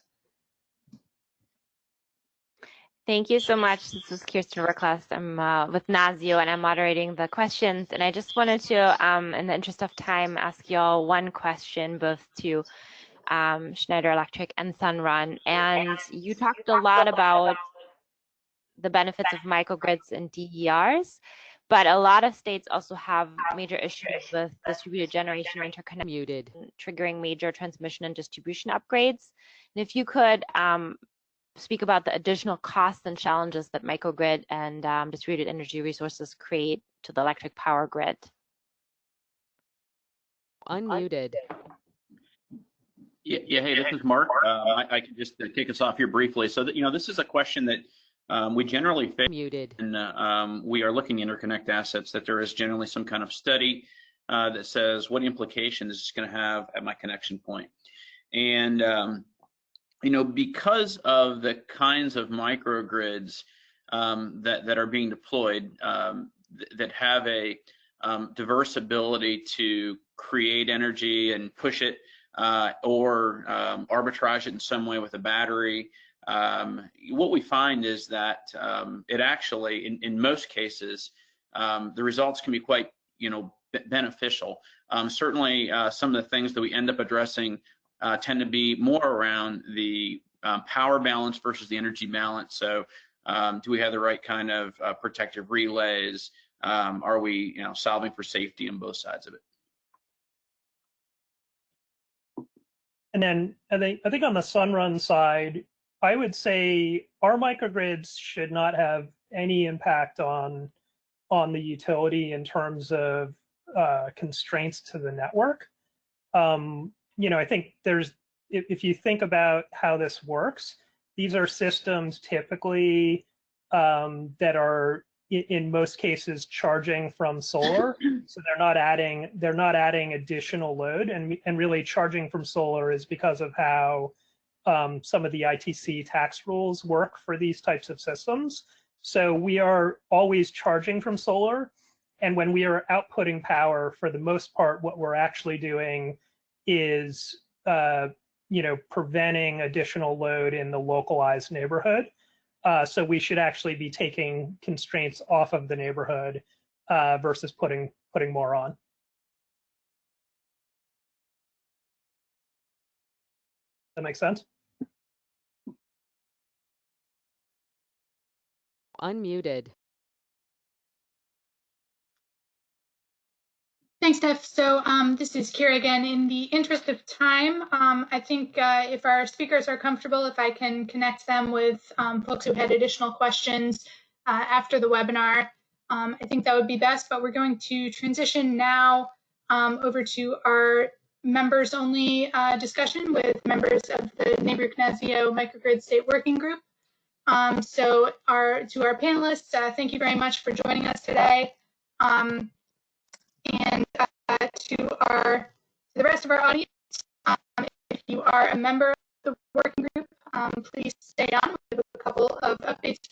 Thank you so much. This is Kirsten Rickless. I'm with NASIO and I'm moderating the questions. And I just wanted to, in the interest of time, ask y'all one question, both to Schneider Electric and Sunrun. And you talked a lot about the benefits of microgrids and DERs, but a lot of states also have major issues with distributed generation interconnection, triggering major transmission and distribution upgrades. And if you could speak about the additional costs and challenges that microgrid and distributed energy resources create to the electric power grid. Unmuted. Yeah, hey, this is Mark. I can just kick us off here briefly. So, this is a question that we generally face. Muted. And we are looking to interconnect assets, that there is generally some kind of study that says what implications is this going to have at my connection point. And because of the kinds of microgrids that are being deployed, that have a diverse ability to create energy and push it or arbitrage it in some way with a battery, what we find is that it actually, in most cases, the results can be quite, beneficial. Certainly, some of the things that we end up addressing tend to be more around the power balance versus the energy balance. So do we have the right kind of protective relays? Are we solving for safety on both sides of it? And then I think on the Sunrun side, I would say our microgrids should not have any impact on the utility in terms of constraints to the network. I think if you think about how this works, these are systems typically that are in most cases charging from solar, so they're not adding additional load, and really charging from solar is because of how some of the ITC tax rules work for these types of systems. So we are always charging from solar, and when we are outputting power, for the most part, what we're actually doing is preventing additional load in the localized neighborhood. So we should actually be taking constraints off of the neighborhood versus putting more on. That make sense? Unmuted. Thanks, Teff. So this is Kira again. In the interest of time, I think if our speakers are comfortable, if I can connect them with folks who had additional questions after the webinar, I think that would be best. But we're going to transition now over to our members-only discussion with members of the Neighbor-Knazio Microgrid State Working Group. So to our panelists, thank you very much for joining us today. And to the rest of our audience, if you are a member of the working group, please stay on. We have a couple of updates